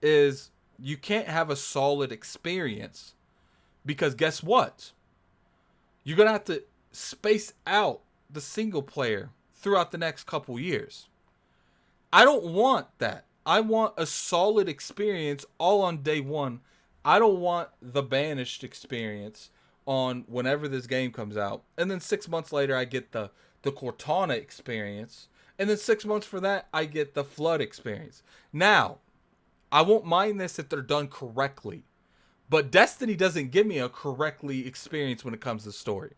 is you can't have a solid experience because guess what? You're going to have to space out the single player throughout the next couple years. I don't want that. I want a solid experience all on day one. I don't want the Banished experience on whenever this game comes out. And then 6 months later, I get the Cortana experience. And then 6 months for that, I get the Flood experience. Now, I won't mind this if they're done correctly. But Destiny doesn't give me a correctly experience when it comes to story.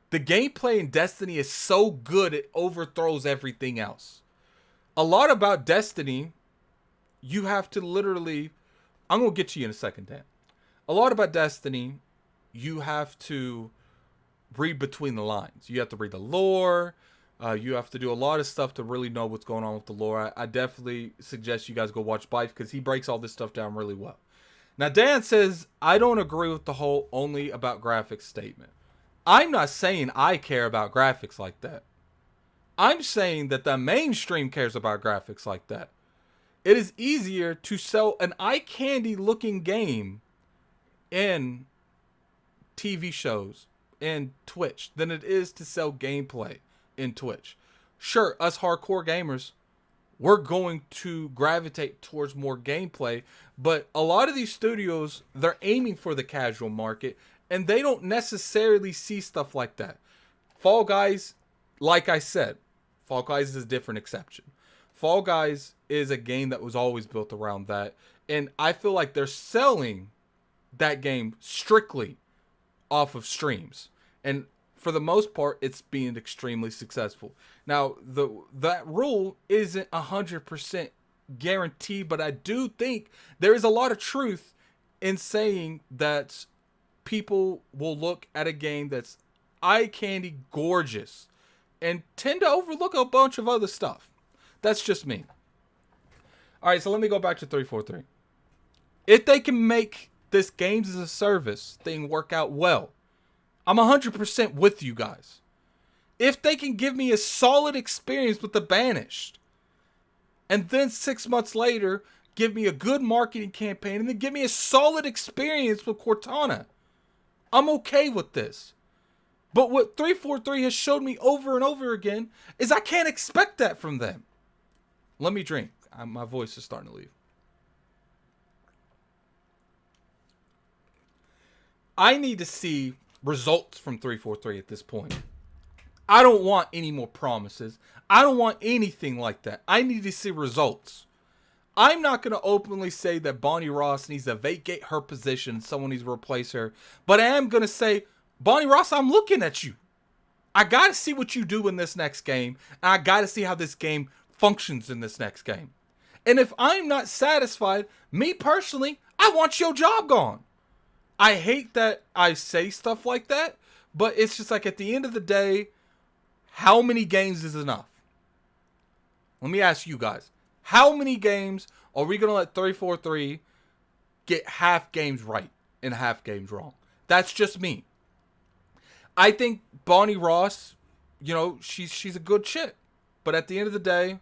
The gameplay in Destiny is so good, it overthrows everything else. A lot about Destiny, you have to literally... I'm going to get to you in a second, Dan. A lot about Destiny, you have to read between the lines. You have to read the lore. You have to do a lot of stuff to really know what's going on with the lore. I definitely suggest you guys go watch Bife because he breaks all this stuff down really well. Now, Dan says, I don't agree with the whole only about graphics statement. I'm not saying I care about graphics like that. I'm saying that the mainstream cares about graphics like that. It is easier to sell an eye candy looking game in TV shows and Twitch than it is to sell gameplay in Twitch. Sure, us hardcore gamers, we're going to gravitate towards more gameplay, but a lot of these studios, they're aiming for the casual market, and they don't necessarily see stuff like that. Fall Guys, like I said, Fall Guys is a different exception. Fall Guys is a game that was always built around that, and I feel like they're selling that game strictly off of streams. And for the most part, it's being extremely successful. Now, that rule isn't 100% guaranteed, but I do think there is a lot of truth in saying that people will look at a game that's eye candy gorgeous and tend to overlook a bunch of other stuff. That's just me. All right, so let me go back to 343. If they can make this games as a service thing work out well, I'm 100% with you guys. If they can give me a solid experience with the Banished, and then 6 months later, give me a good marketing campaign, and then give me a solid experience with Cortana, I'm okay with this. But what 343 has showed me over and over again is I can't expect that from them. Let me drink. My voice is starting to leave. I need to see results from 343 at this point. I don't want any more promises. I don't want anything like that. I need to see results. I'm not going to openly say that Bonnie Ross needs to vacate her position. Someone needs to replace her. But I am going to say, Bonnie Ross, I'm looking at you. I got to see what you do in this next game. And I got to see how this game functions in this next game. And if I'm not satisfied, me personally, I want your job gone. I hate that I say stuff like that, but it's just like at the end of the day, how many games is enough? Let me ask you guys. How many games are we going to let 343 get half games right and half games wrong? That's just me. I think Bonnie Ross, she's a good chick. But at the end of the day,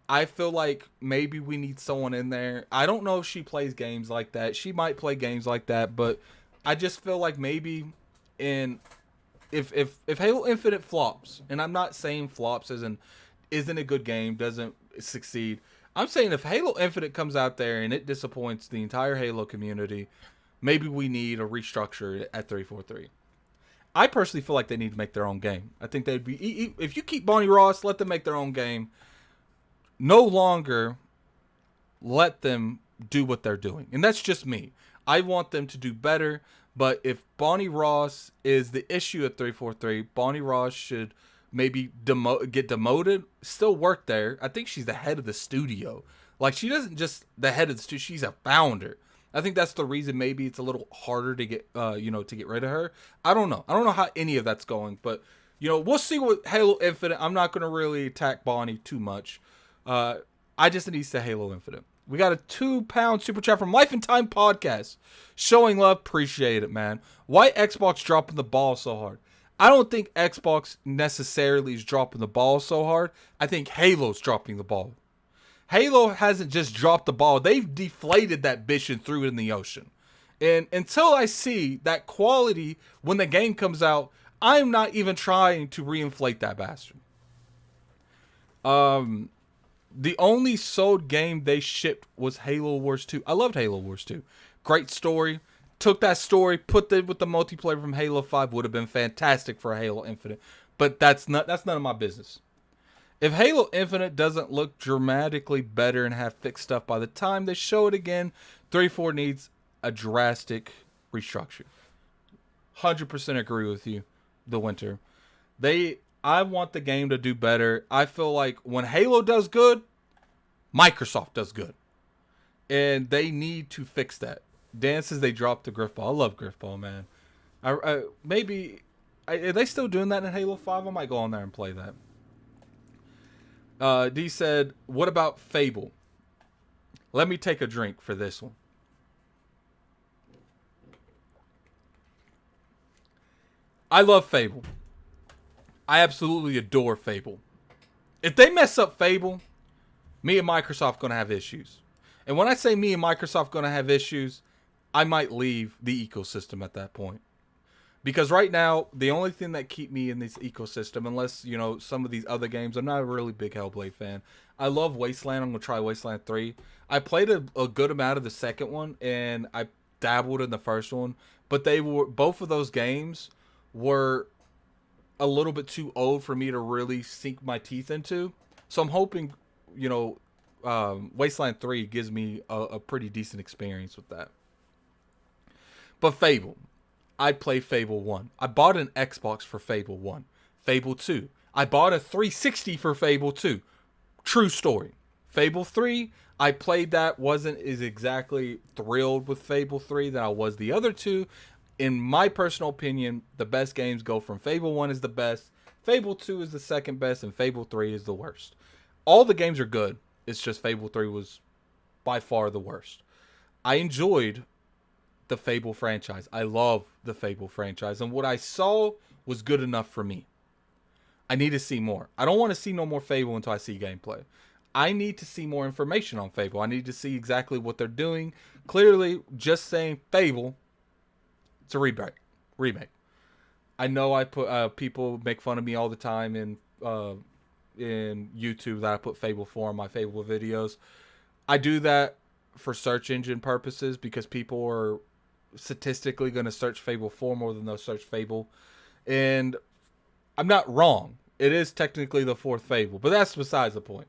I feel like maybe we need someone in there. I don't know if she plays games like that. She might play games like that, but I just feel like maybe if Halo Infinite flops, and I'm not saying flops as in isn't a good game, doesn't succeed. I'm saying if Halo Infinite comes out there and it disappoints the entire Halo community, maybe we need a restructure at 343. I personally feel like they need to make their own game. I think they'd be, if you keep Bonnie Ross, let them make their own game. No longer let them do what they're doing. And that's just me. I want them to do better. But if Bonnie Ross is the issue at 343, Bonnie Ross should maybe get demoted, still work there. I think she's the head of the studio. Like, she doesn't just the head of the studio, she's a founder. I think that's the reason maybe it's a little harder to get, to get rid of her. I don't know. I don't know how any of that's going, but, we'll see what Halo Infinite. I'm not going to really attack Bonnie too much. I just need to say Halo Infinite. We got a £2 super chat from Life and Time Podcast. Showing love. Appreciate it, man. Why Xbox dropping the ball so hard? I don't think Xbox necessarily is dropping the ball so hard. I think Halo's dropping the ball. Halo hasn't just dropped the ball. They've deflated that bitch and threw it in the ocean. And until I see that quality when the game comes out, I'm not even trying to reinflate that bastard. The only sold game they shipped was Halo Wars 2. I loved Halo Wars 2. Great story. Took that story, put it with the multiplayer from Halo 5. Would have been fantastic for Halo Infinite. But that's none of my business. If Halo Infinite doesn't look dramatically better and have fixed stuff by the time they show it again, 3-4 needs a drastic restructure. 100% agree with you, The Winter. I want the game to do better. I feel like when Halo does good, Microsoft does good. And they need to fix that. Dan says they dropped the Griffball. I love Griffball, man. Are they still doing that in Halo 5? I might go on there and play that. D said, what about Fable? Let me take a drink for this one. I love Fable. I absolutely adore Fable. If they mess up Fable, me and Microsoft going to have issues. And when I say me and Microsoft going to have issues, I might leave the ecosystem at that point. Because right now, the only thing that keep me in this ecosystem, unless, some of these other games, I'm not a really big Hellblade fan. I love Wasteland. I'm going to try Wasteland 3. I played a good amount of the second one, and I dabbled in the first one. But both of those games were a little bit too old for me to really sink my teeth into. So I'm hoping, Wasteland 3 gives me a pretty decent experience with that. But Fable. I play Fable 1. I bought an Xbox for Fable 1. Fable 2. I bought a 360 for Fable 2. True story. Fable 3, I played that. Wasn't as exactly thrilled with Fable 3 that I was the other two. In my personal opinion, the best games go from Fable 1 is the best, Fable 2 is the second best, and Fable 3 is the worst. All the games are good. It's just Fable 3 was by far the worst. I enjoyed the Fable franchise. I love the Fable franchise, and what I saw was good enough for me. I need to see more. I don't want to see no more Fable until I see gameplay. I need to see more information on Fable. I need to see exactly what they're doing. Clearly, just saying Fable, it's a remake. I know I put people make fun of me all the time in YouTube that I put Fable 4 on my Fable videos. I do that for search engine purposes because people are statistically going to search Fable 4 more than they'll search Fable. And I'm not wrong. It is technically the fourth Fable, but that's besides the point.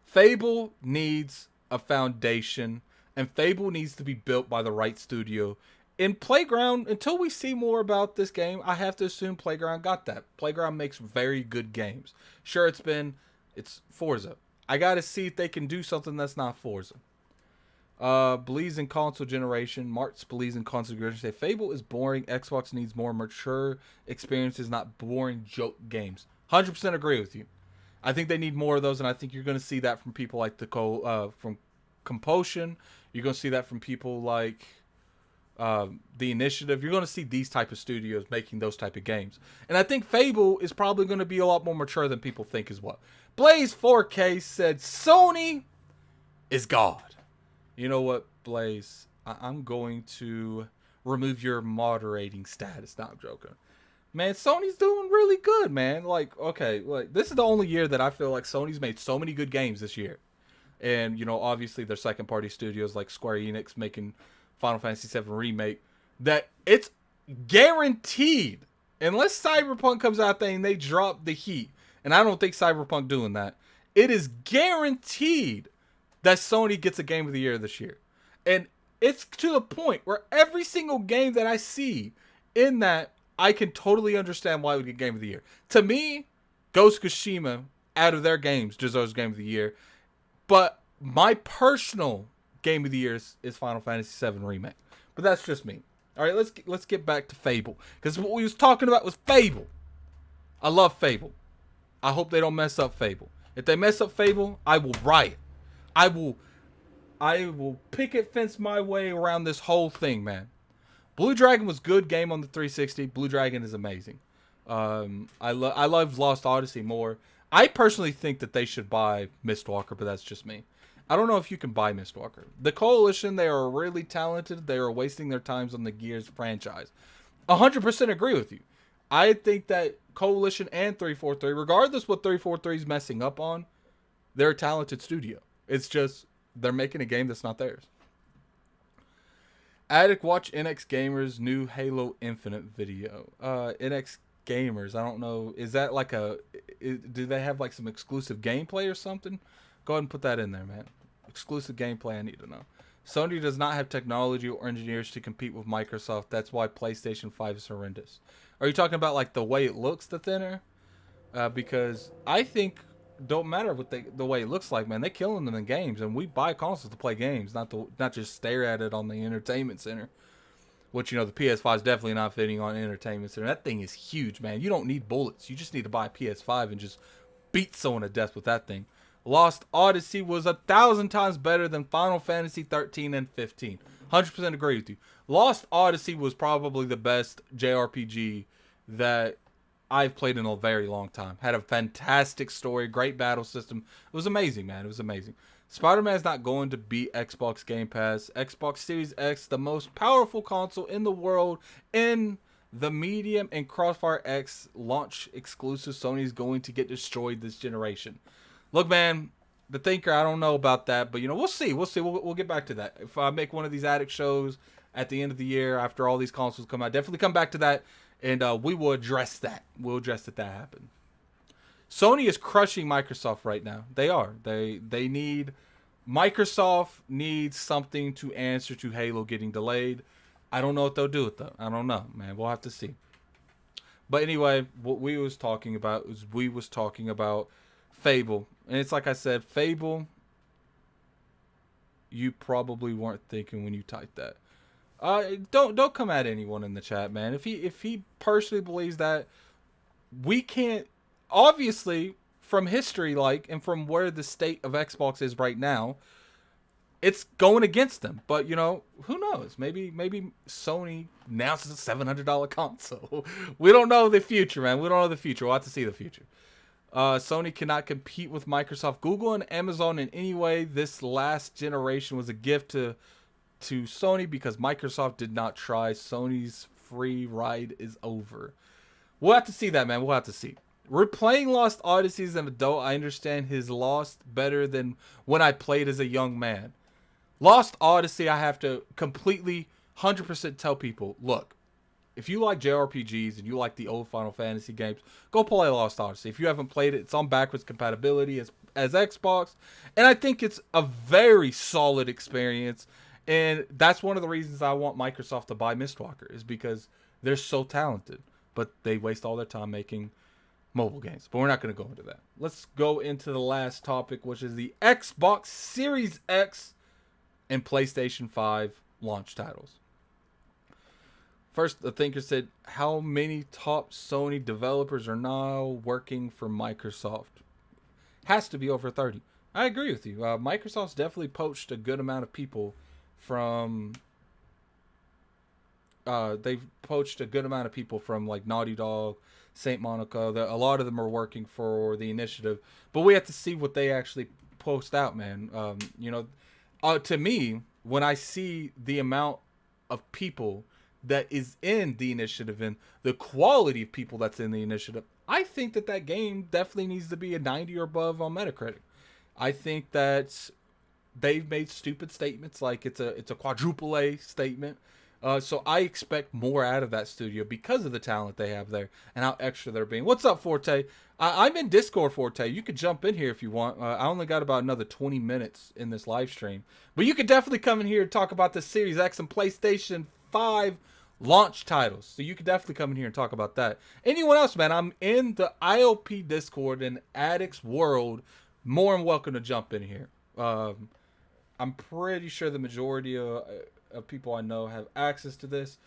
Fable needs a foundation, and Fable needs to be built by the right studio. In Playground, until we see more about this game, I have to assume Playground got that. Playground makes very good games. Sure, it's Forza. I got to see if they can do something that's not Forza. Believes in console generation. Mart's believes in console generation. Say Fable is boring. Xbox needs more mature experiences, not boring joke games. 100% agree with you. I think they need more of those, and I think you're going to see that from people like from Compulsion. You're going to see that from people like the Initiative. You're going to see these type of studios making those type of games, and I think Fable is probably going to be a lot more mature than people think as well. Blaze 4K said Sony is God. You know what, Blaze? I'm going to remove your moderating status. Not I'm joking. Man, Sony's doing really good, man. Like, okay, like this is the only year that I feel like Sony's made so many good games this year. And, you know, obviously their second party studios like Square Enix making Final Fantasy VII Remake, that it's guaranteed, unless Cyberpunk comes out there and they drop the heat, and I don't think Cyberpunk doing that, it is guaranteed that Sony gets a Game of the Year this year. And it's to the point where every single game that I see in that, I can totally understand why it would get Game of the Year. To me, Ghost of Tsushima, out of their games, deserves Game of the Year. But my personal Game of the Year is Final Fantasy VII Remake. But that's just me. All right, let's get back to Fable. Because what we was talking about was Fable. I love Fable. I hope they don't mess up Fable. If they mess up Fable, I will riot. I will picket fence my way around this whole thing, man. Blue Dragon was good game on the 360. Blue Dragon is amazing. I love Lost Odyssey more. I personally think that they should buy Mistwalker, but that's just me. I don't know if you can buy Mistwalker. The Coalition, they are really talented. They are wasting their times on the Gears franchise. 100% agree with you. I think that Coalition and 343, regardless what 343 is messing up on, they're a talented studio. It's just they're making a game that's not theirs. Addict, watch NX Gamers' new Halo Infinite video. NX Gamers, I don't know. Is that like do they have like some exclusive gameplay or something? Go ahead and put that in there, man. Exclusive gameplay, I need to know. Sony does not have technology or engineers to compete with Microsoft. That's why PlayStation 5 is horrendous. Are you talking about like the way it looks, the thinner? Because I think don't matter what the way it looks like, man. They're killing them in games, and we buy consoles to play games, not just stare at it on the entertainment center. Which, you know, the PS5 is definitely not fitting on entertainment center. That thing is huge, man. You don't need bullets. You just need to buy a PS5 and just beat someone to death with that thing. Lost Odyssey was 1,000 times better than Final Fantasy 13 and 15. 100% agree with you. Lost Odyssey was probably the best JRPG that I've played in a very long time. Had a fantastic story, great battle system. It was amazing, man. It was amazing. Spiderman is not going to beat Xbox Game Pass. Xbox Series X, the most powerful console in the world, in the medium and Crossfire X launch exclusive. Sony's going to get destroyed this generation. Look, man, the Thinker, I don't know about that, but, you know, we'll see. We'll get back to that. If I make one of these Addict shows at the end of the year, after all these consoles come out, definitely come back to that, and we will address that. We'll address that happened. Sony is crushing Microsoft right now. They are. They need... Microsoft needs something to answer to Halo getting delayed. I don't know what they'll do with though. I don't know, man. We'll have to see. But anyway, what we was talking about Fable. And it's like I said, Fable, you probably weren't thinking when you typed that. Don't come at anyone in the chat, man. If he personally believes that, we can't, obviously, from history, like, and from where the state of Xbox is right now, it's going against them. But, you know, who knows? Maybe Sony announces a $700 console. We don't know the future, man. We don't know the future. We'll have to see the future. Sony cannot compete with Microsoft, Google, and Amazon in any way. This last generation was a gift to Sony because Microsoft did not try. Sony's free ride is over. We'll have to see that, man. We'll have to see. We're playing Lost Odyssey as an adult. I understand his Lost better than when I played as a young man. Lost Odyssey, I have to completely 100% tell people, look, if you like JRPGs and you like the old Final Fantasy games, go play Lost Odyssey. If you haven't played it, it's on backwards compatibility as Xbox. And I think it's a very solid experience. And that's one of the reasons I want Microsoft to buy Mistwalker, is because they're so talented. But they waste all their time making mobile games. But we're not going to go into that. Let's go into the last topic, which is the Xbox Series X and PlayStation 5 launch titles. First, the thinker said, how many top Sony developers are now working for Microsoft? Has to be over 30. I agree with you. Microsoft's definitely poached a good amount of people from... they've poached a good amount of people from like Naughty Dog, St. Monica. A lot of them are working for the initiative. But we have to see what they actually post out, man. To me, when I see the amount of people that is in the initiative and the quality of people that's in the initiative, I think that game definitely needs to be a 90 or above on Metacritic. I think that they've made stupid statements like it's a quadruple A statement. So I expect more out of that studio because of the talent they have there and how extra they're being. What's up, Forte? I'm in Discord, Forte. You could jump in here if you want. I only got about another 20 minutes in this live stream. But you could definitely come in here and talk about the Series X and PlayStation 5 launch titles. So you could definitely come in here and talk about that. Anyone else, man? I'm in the IOP Discord in Addict's World. More than welcome to jump in here. I'm pretty sure the majority of people I know have access to this.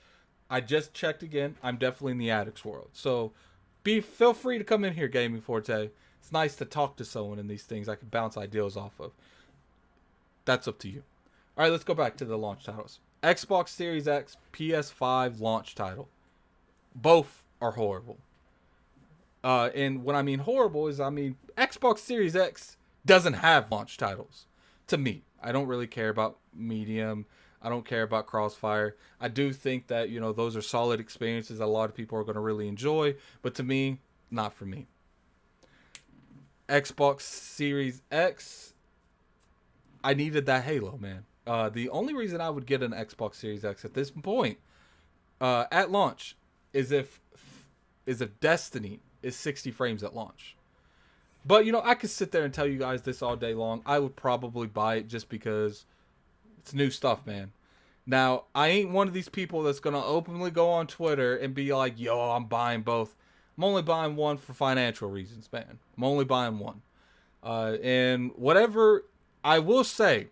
I just checked again. I'm definitely in the Addict's World. So feel free to come in here, Gaming Forte. It's nice to talk to someone in these things I can bounce ideas off of. That's up to you. All right, let's go back to the launch titles. Xbox Series X, PS5 launch title. Both are horrible. And when I mean horrible is Xbox Series X doesn't have launch titles. To me, I don't really care about Medium. I don't care about Crossfire. I do think that, those are solid experiences that a lot of people are going to really enjoy. But to me, not for me. Xbox Series X, I needed that Halo, man. The only reason I would get an Xbox Series X at this point, at launch, is if Destiny is 60 frames at launch. But, I could sit there and tell you guys this all day long. I would probably buy it just because it's new stuff, man. Now, I ain't one of these people that's going to openly go on Twitter and be like, yo, I'm buying both. I'm only buying one for financial reasons, man. I'm only buying one. And whatever, I will say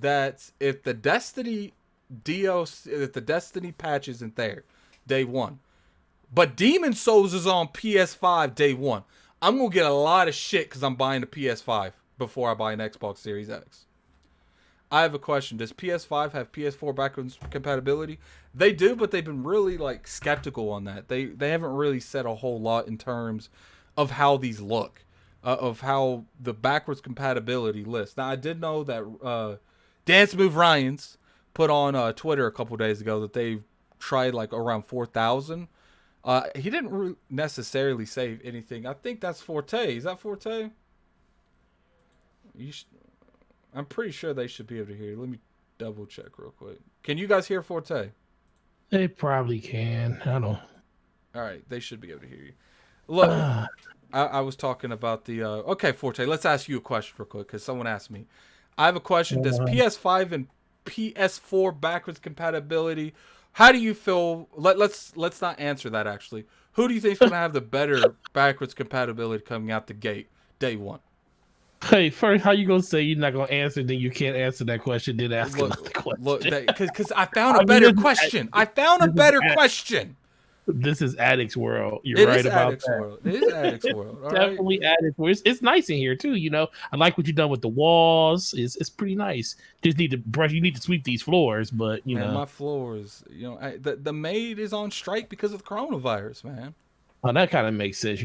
that if the Destiny patch isn't there day one, but Demon Souls is on PS5 day one, I'm going to get a lot of shit because I'm buying a PS5 before I buy an Xbox Series X. I have a question. Does PS5 have PS4 backwards compatibility? They do, but they've been really skeptical on that. They haven't really said a whole lot in terms of how these look, of how the backwards compatibility list. Now, I did know that Dance Move Ryans put on Twitter a couple days ago that they've tried around 4,000. He didn't necessarily say anything. I think that's Forte. Is that Forte? I'm pretty sure they should be able to hear you. Let me double check real quick. Can you guys hear Forte? They probably can. I don't. All right, they should be able to hear you. Look, I was talking about the... okay, Forte, let's ask you a question real quick because someone asked me. I have a question. Does PS5 and PS4 backwards compatibility... How do you feel? Let's not answer that, actually. Who do you think is going to have the better backwards compatibility coming out the gate day one? Hey, first, how you gonna say you're not gonna answer? Then you can't answer that question. Then ask another question. Look, because I found a better question. I found a better question. This is Addict's World. You're right about that. It is Addict's World. Definitely Addict's World. It's nice in here too. I like what you've done with the walls. It's pretty nice. Just need to brush. You need to sweep these floors, but man, my floors. The maid is on strike because of the coronavirus, man. Oh, that kind of makes sense.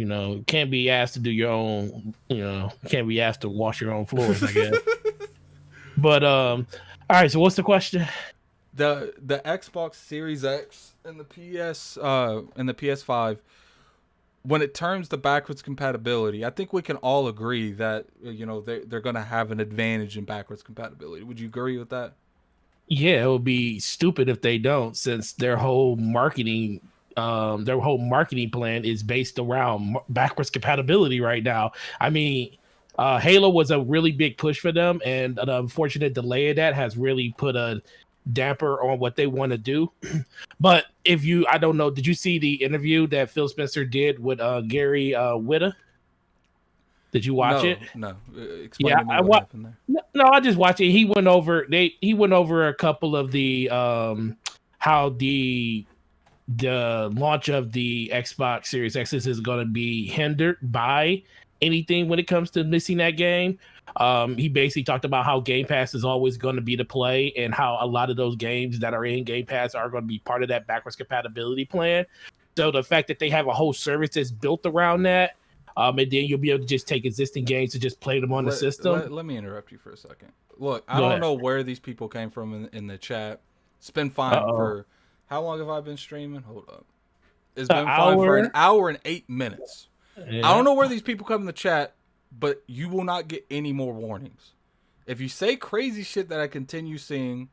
Can't be asked to do your own. Can't be asked to wash your own floors, I guess. But all right. So what's the question? The Xbox Series X and the PS5, when it terms the backwards compatibility, I think we can all agree that they're going to have an advantage in backwards compatibility. Would you agree with that? Yeah, it would be stupid if they don't, since their whole marketing plan is based around backwards compatibility right now. Halo was a really big push for them, and an unfortunate delay of that has really put a damper on what they want to do. But I don't know, did you see the interview that Phil Spencer did with Gary Whitta? Did you watch it? No. Explain Yeah, to me what happened there. No, I just watched it. He went over a couple of the how the launch of the Xbox Series X is going to be hindered by anything when it comes to missing that game. He basically talked about how Game Pass is always going to be the play, and how a lot of those games that are in Game Pass are going to be part of that backwards compatibility plan. So the fact that they have a whole service that's built around that, and then you'll be able to just take existing games and just play them on the system. Let me interrupt you for a second. Look, I Go don't ahead. know where these people came from in the chat. It's been fine for how long have I been streaming? Hold up. It's been fine for an hour and 8 minutes. Yeah. I don't know where these people come in the chat, but you will not get any more warnings. If you say crazy shit that I continue seeing,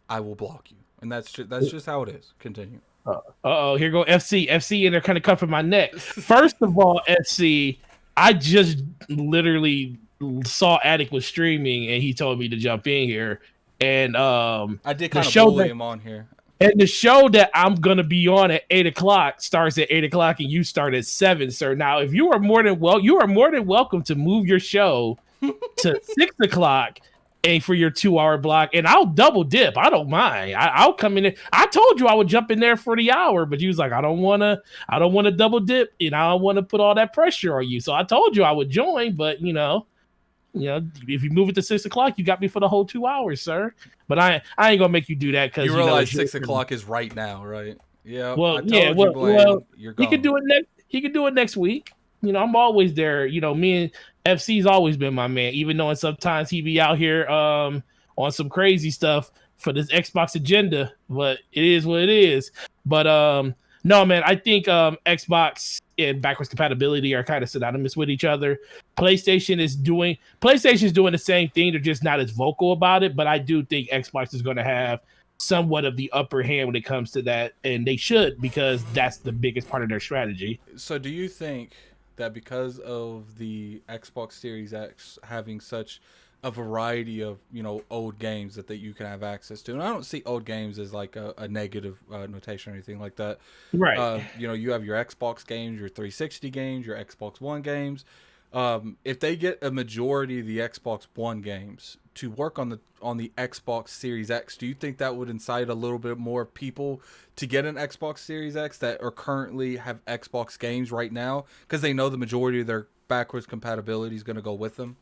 I will block you. And that's just how it is. Continue. Here go FC, and they're kind of covering my neck. First of all, FC, I just literally saw Addict was streaming, and he told me to jump in here. And I did kind of bully him on here. And the show that I'm gonna be on at 8:00 starts at 8:00, and you start at 7, sir. Now, if you are more than welcome to move your show to 6:00. And for your 2-hour block, and I'll double dip. I don't mind. I'll come in there. I told you I would jump in there for the hour, but you was like, I don't want to double dip, and I don't want to put all that pressure on you. So I told you I would join, but you know, if you move it to 6:00, you got me for the whole 2 hours, sir. But I ain't gonna make you do that because you realize 6:00 is right now, right? Yeah. Well, you're gone. He could do it next. He could do it next week. You know, I'm always there. You know, me and FC's always been my man, even though sometimes he be out here on some crazy stuff for this Xbox agenda. But it is what it is. But no, man, I think Xbox and backwards compatibility are kind of synonymous with each other. PlayStation is doing the same thing. They're just not as vocal about it. But I do think Xbox is going to have somewhat of the upper hand when it comes to that, and they should, because that's the biggest part of their strategy. So do you think that because of the Xbox Series X having such a variety of, old games that you can have access to, and I don't see old games as like a negative notation or anything like that. Right. You have your Xbox games, your 360 games, your Xbox One games. If they get a majority of the Xbox One games to work on the Xbox Series X, do you think that would incite a little bit more people to get an Xbox Series X that are currently have Xbox games right now, because they know the majority of their backwards compatibility is going to go with them?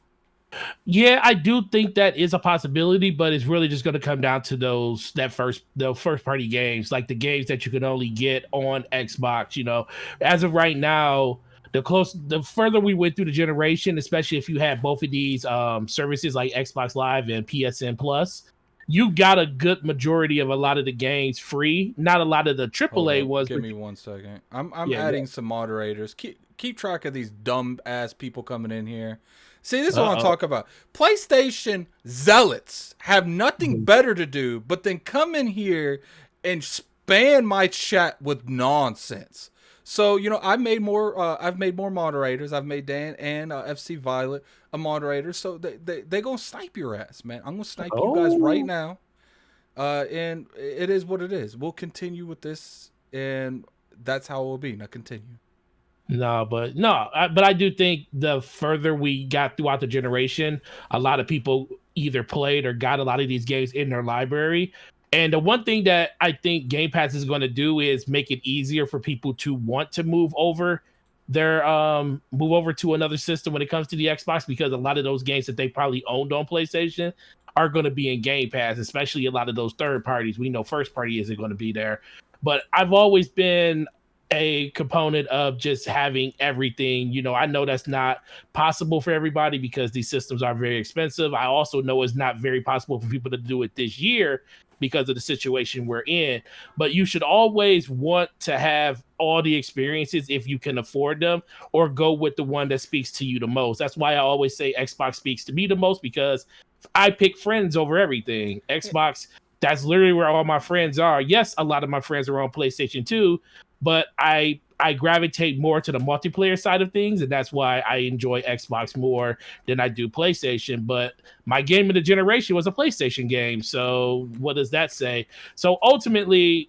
Yeah, I do think that is a possibility, but it's really just going to come down to the first party games, like the games that you can only get on Xbox. As of right now, the further we went through the generation, especially if you had both of these services like Xbox Live and PSN Plus, you got a good majority of a lot of the games free. Not a lot of the AAA ones. Give me 1 second. I'm adding some moderators. Keep track of these dumb ass people coming in here. See, this is what I'm talking about. PlayStation zealots have nothing better to do but then come in here and span my chat with nonsense. So, I've made more moderators. I've made Dan and FC Violet a moderator. So they gonna snipe your ass, man. I'm gonna snipe you guys right now. And it is what it is. We'll continue with this, and that's how it will be. Now continue. But I do think the further we got throughout the generation, a lot of people either played or got a lot of these games in their library. And the one thing that I think Game Pass is going to do is make it easier for people to want to move over to another system when it comes to the Xbox, because a lot of those games that they probably owned on PlayStation are going to be in Game Pass, especially a lot of those third parties. We know first party isn't going to be there. But I've always been a component of just having everything. I know that's not possible for everybody because these systems are very expensive. I also know it's not very possible for people to do it this year because of the situation we're in. But you should always want to have all the experiences if you can afford them, or go with the one that speaks to you the most. That's why I always say Xbox speaks to me the most, because I pick friends over everything. Xbox, that's literally where all my friends are. Yes, a lot of my friends are on PlayStation 2, but I gravitate more to the multiplayer side of things, and that's why I enjoy Xbox more than I do PlayStation. But my game of the generation was a PlayStation game, so what does that say? So ultimately,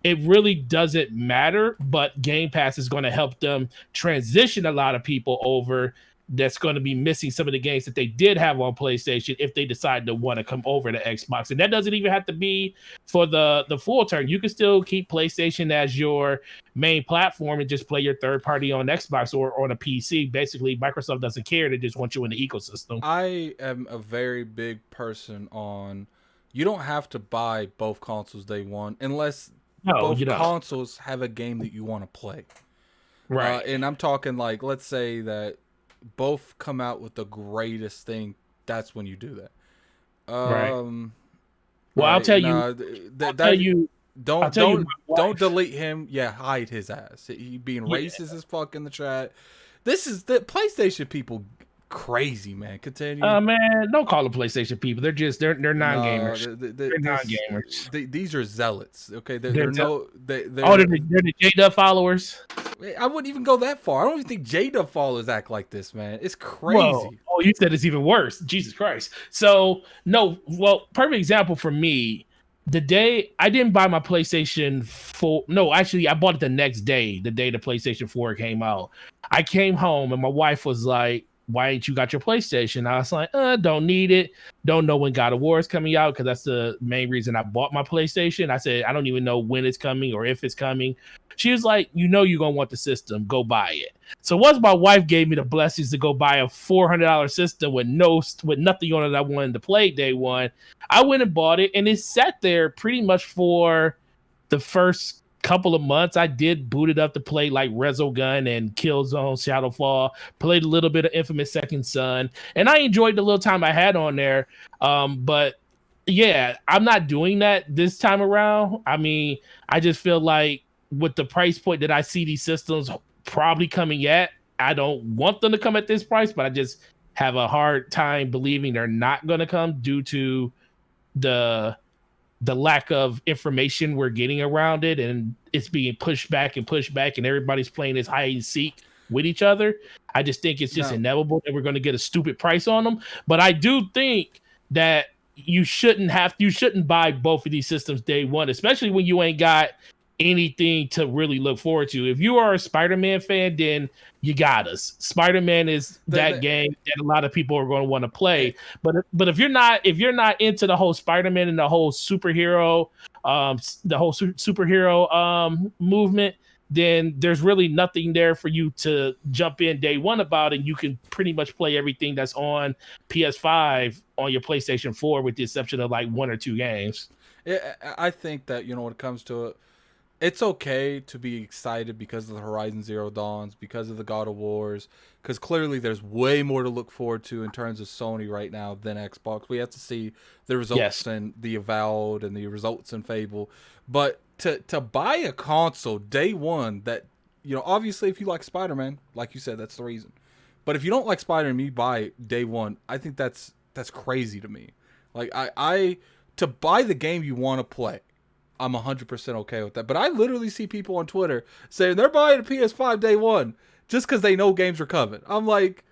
it really doesn't matter, but Game Pass is going to help them transition a lot of people over. that's going to be missing some of the games that they did have on PlayStation if they decide to want to come over to Xbox. And that doesn't even have to be for the full term. You can still keep PlayStation as your main platform and just play your third party on Xbox or on a PC. Basically, Microsoft doesn't care. They just want you in the ecosystem. I am a very big person on you don't have to buy both consoles day one unless both consoles have a game that you want to play. Right. And I'm talking like, let's say that both come out with the greatest thing. That's when you do that. Right. Well, right, I'll tell you. Don't delete him. Yeah, hide his ass. He being racist as fuck in the chat. This is the PlayStation people crazy, man. Continue. Man, don't call them PlayStation people. They're non-gamers. They're non-gamers. These are zealots. Okay, they're the J-Dub followers. I wouldn't even go that far. I don't even think J-Dub followers act like this, man. It's crazy. Whoa. Oh, you said it's even worse. Jesus Christ. So no, well, perfect example for me. The day I didn't buy my PlayStation 4. No, actually, I bought it the next day, the day the PlayStation 4 came out. I came home and my wife was like, why ain't you got your PlayStation? I was like, don't need it. Don't know when God of War is coming out because that's the main reason I bought my PlayStation. I said, I don't even know when it's coming or if it's coming. She was like, you're going to want the system. Go buy it. So once my wife gave me the blessings to go buy a $400 system with nothing on it I wanted to play day one, I went and bought it. And it sat there pretty much for the first couple of months. I did boot it up to play like Resogun and Killzone Shadowfall, played a little bit of Infamous Second Son, and I enjoyed the little time I had on there. But yeah, I'm not doing that this time around. I mean, I just feel like with the price point that I see these systems probably coming at, I don't want them to come at this price, but I just have a hard time believing they're not going to come due to the lack of information we're getting around it, and it's being pushed back, and everybody's playing this hide and seek with each other. I just think it's just inevitable that we're going to get a stupid price on them. But I do think that you shouldn't buy both of these systems day one, especially when you ain't got anything to really look forward to. If you are a Spider-Man fan, then you got us. Spider-Man is that game that a lot of people are going to want to play. But if you're not into the whole Spider-Man and the whole superhero movement, then there's really nothing there for you to jump in day one about, and you can pretty much play everything that's on PS5 on your PlayStation 4 with the exception of like one or two games. Yeah, I think that, when it comes to it, it's okay to be excited because of the Horizon Zero Dawns, because of the God of Wars, because clearly there's way more to look forward to in terms of Sony right now than Xbox. We have to see the results in the Avowed and the results in Fable. But to buy a console day one that, obviously if you like Spider-Man, like you said, that's the reason. But if you don't like Spider-Man, you buy it day one. I think that's crazy to me. Like I to buy the game you want to play, I'm 100% okay with that. But I literally see people on Twitter saying they're buying a PS5 day one just because they know games are coming. I'm like,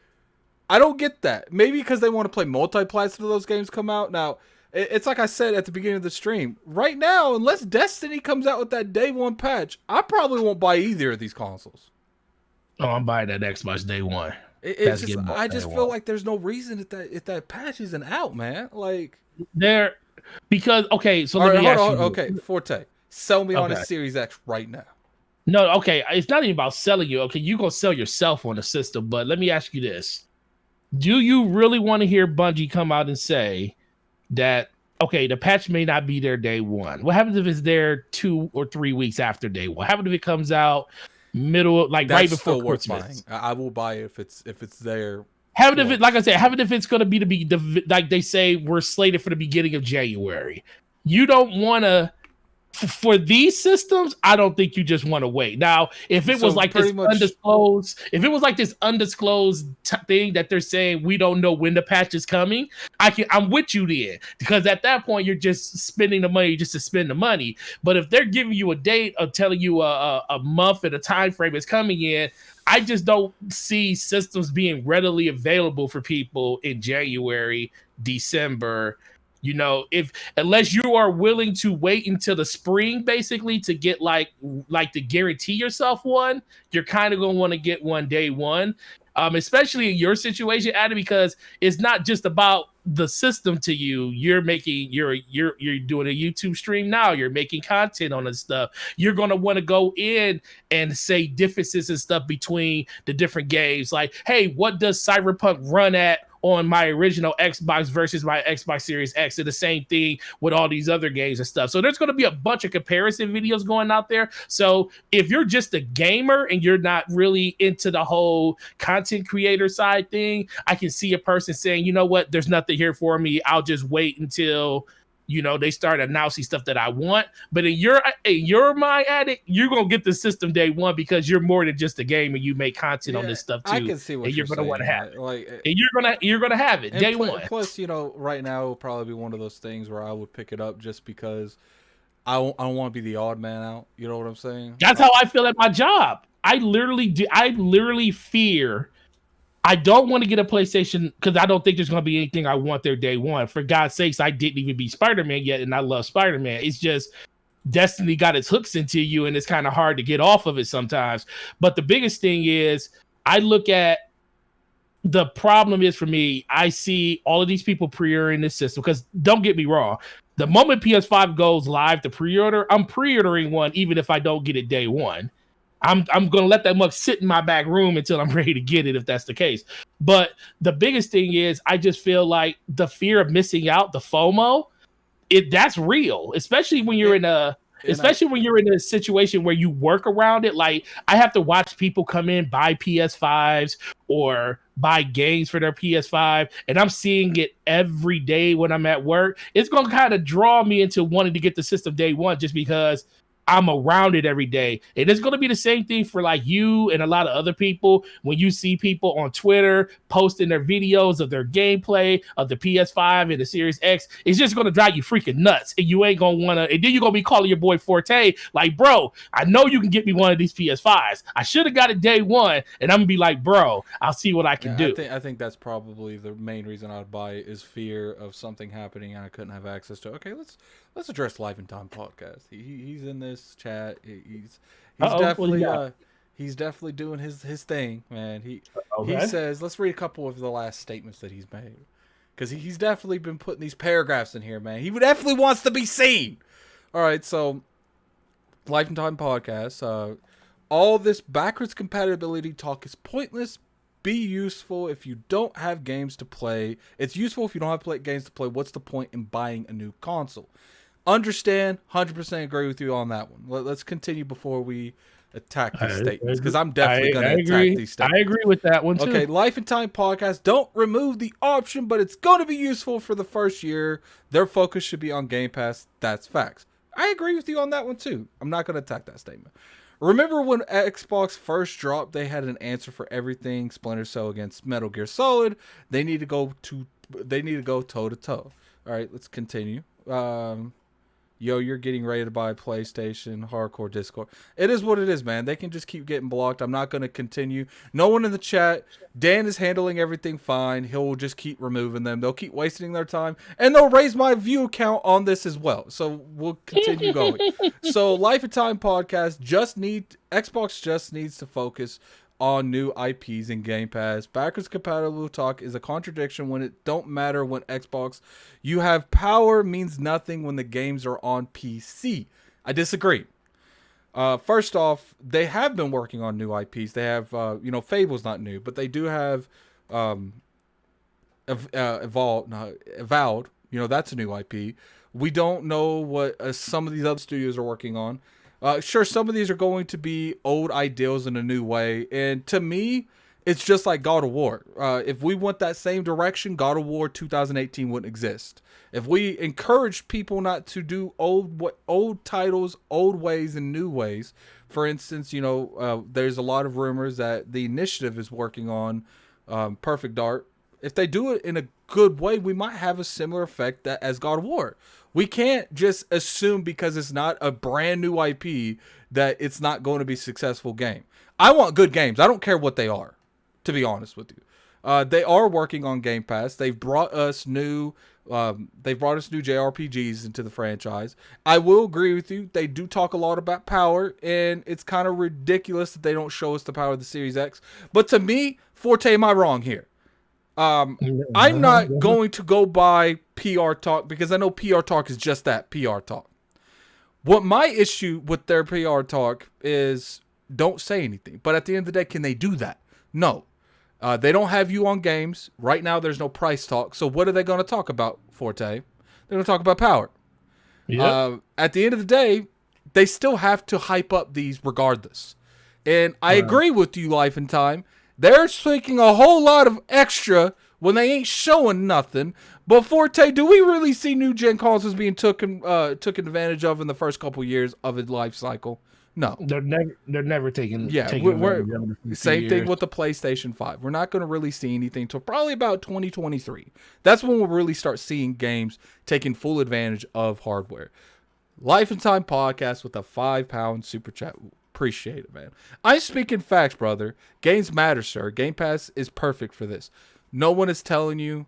I don't get that. Maybe because they want to play multiplayer till those games come out. Now, it's like I said at the beginning of the stream. Right now, unless Destiny comes out with that day one patch, I probably won't buy either of these consoles. Oh, I'm buying that Xbox day one. I just feel like there's no reason if that patch isn't out, man. Like because so let me ask you. Okay, Forte, sell me on a Series X right now. No, okay, it's not even about selling you. Okay, you gonna sell yourself on the system, but let me ask you this: do you really want to hear Bungie come out and say that the patch may not be there day one? What happens if it's there 2 or 3 weeks after day one? What happens if it comes out right before Christmas? I will buy it if it's there. Like I said, if it's going to be like they say we're slated for the beginning of January. You don't want to, for these systems, I don't think you just want to wait. Now, if it was like this undisclosed thing that they're saying we don't know when the patch is coming, I'm with you then, because at that point you're just spending the money just to spend the money. But if they're giving you a date or telling you a month and a time frame is coming in, I just don't see systems being readily available for people in January, December. Unless you are willing to wait until the spring, basically, to get like to guarantee yourself one, you're kind of gonna want to get one day one. especially in your situation, Adam, because it's not just about the system to you. You're doing a YouTube stream now. You're making content on this stuff. You're gonna want to go in and say differences and stuff between the different games. Like, hey, what does Cyberpunk run at on my original Xbox versus my Xbox Series X, and the same thing with all these other games and stuff. So there's going to be a bunch of comparison videos going out there. So if you're just a gamer and you're not really into the whole content creator side thing, I can see a person saying, you know what, there's nothing here for me. I'll just wait until they start announcing stuff that I want. But in your mind, Addict, you're gonna get the system day one because you're more than just a game and you make content on this stuff too. I can see what you're gonna want to have it. Like, and you're gonna have it day one. Plus, right now it will probably be one of those things where I would pick it up just because I don't want to be the odd man out. You know what I'm saying? That's how I feel at my job. I literally fear. I don't want to get a PlayStation because I don't think there's going to be anything I want there day one. For God's sakes, I didn't even beat Spider-Man yet, and I love Spider-Man. It's just Destiny got its hooks into you, and it's kind of hard to get off of it sometimes. But the biggest thing is, I look at the problem is for me, I see all of these people pre-ordering this system because don't get me wrong. The moment PS5 goes live to pre-order, I'm pre-ordering one even if I don't get it day one. I'm gonna let that mug sit in my back room until I'm ready to get it if that's the case. But the biggest thing is I just feel like the fear of missing out, the FOMO, that's real, especially when you're in a situation where you work around it. Like I have to watch people come in, buy PS5s or buy games for their PS5, and I'm seeing it every day when I'm at work. It's gonna kind of draw me into wanting to get the system day one just because I'm around it every day. And it's going to be the same thing for like you and a lot of other people. When you see people on Twitter posting their videos of their gameplay of the PS5 and the Series X, it's just going to drive you freaking nuts. And you ain't going to want to, and then you're going to be calling your boy Forte, like, bro, I know you can get me one of these PS5s. I should have got it day one. And I'm going to be like, bro, I'll see what I can do. I think that's probably the main reason I'd buy it is fear of something happening and I couldn't have access to it. Okay, let's address Life and Time podcast. He's in this chat. He's definitely doing his thing, man. He says, let's read a couple of the last statements that he's made, because he's definitely been putting these paragraphs in here, man. He definitely wants to be seen. All right, so Life and Time podcast. All this backwards compatibility talk is pointless. Be useful if you don't have games to play. It's useful if you don't have games to play. What's the point in buying a new console? Understand, 100% agree with you on that one. Let's continue before we attack these statements, because I'm definitely going to attack these statements. I agree with that one too. Okay, Life and Time podcast, don't remove the option, but it's going to be useful for the first year. Their focus should be on Game Pass. That's facts. I agree with you on that one too. I'm not going to attack that statement. Remember when Xbox first dropped, they had an answer for everything. Splinter Cell against Metal Gear Solid. They need to go toe to toe. All right, let's continue. Yo, you're getting ready to buy a PlayStation, hardcore Discord. It is what it is, man. They can just keep getting blocked. I'm not going to continue. No one in the chat. Dan is handling everything fine. He'll just keep removing them. They'll keep wasting their time. And they'll raise my view count on this as well. So we'll continue going. So Life of Time podcast, Xbox just needs to focus on new IPs and Game Pass. Backwards compatible talk is a contradiction when it don't matter when Xbox. You have power means nothing when the games are on PC. I disagree. First off, they have been working on new IPs. They have, Fable's not new, but they do have Avowed. That's a new IP. We don't know what some of these other studios are working on. Sure, some of these are going to be old ideals in a new way. And to me, it's just like God of War. If we went that same direction, God of War 2018 wouldn't exist. If we encourage people not to do old titles, old ways, and new ways, for instance, there's a lot of rumors that the Initiative is working on Perfect Dark. If they do it in a good way, we might have a similar effect as God of War. We can't just assume because it's not a brand new IP that it's not going to be a successful game. I want good games. I don't care what they are, to be honest with you. They are working on Game Pass. They've brought us new JRPGs into the franchise. I will agree with you. They do talk a lot about power, and it's kind of ridiculous that they don't show us the power of the Series X. But to me, Forte, am I wrong here? I'm not going to go by PR talk because I know PR talk is just that, PR talk. What my issue with their PR talk is, don't say anything. But at the end of the day, can they do that? No. They don't have you on games. Right now, there's no price talk. So what are they going to talk about, Forte? They're going to talk about power. Yep. At the end of the day, they still have to hype up these regardless. And I agree with you, Life and Time. They're speaking a whole lot of extra when they ain't showing nothing. But Forte, do we really see new gen consoles being taken advantage of in the first couple years of its life cycle? No, they're never taking. Yeah, same thing with the PlayStation 5. We're not going to really see anything until probably about 2023. That's when we'll really start seeing games taking full advantage of hardware. Life and Time Podcast with a £5 super chat. Appreciate it, man. I'm speaking facts, brother. Games matter, sir. Game Pass is perfect for this. No one is telling you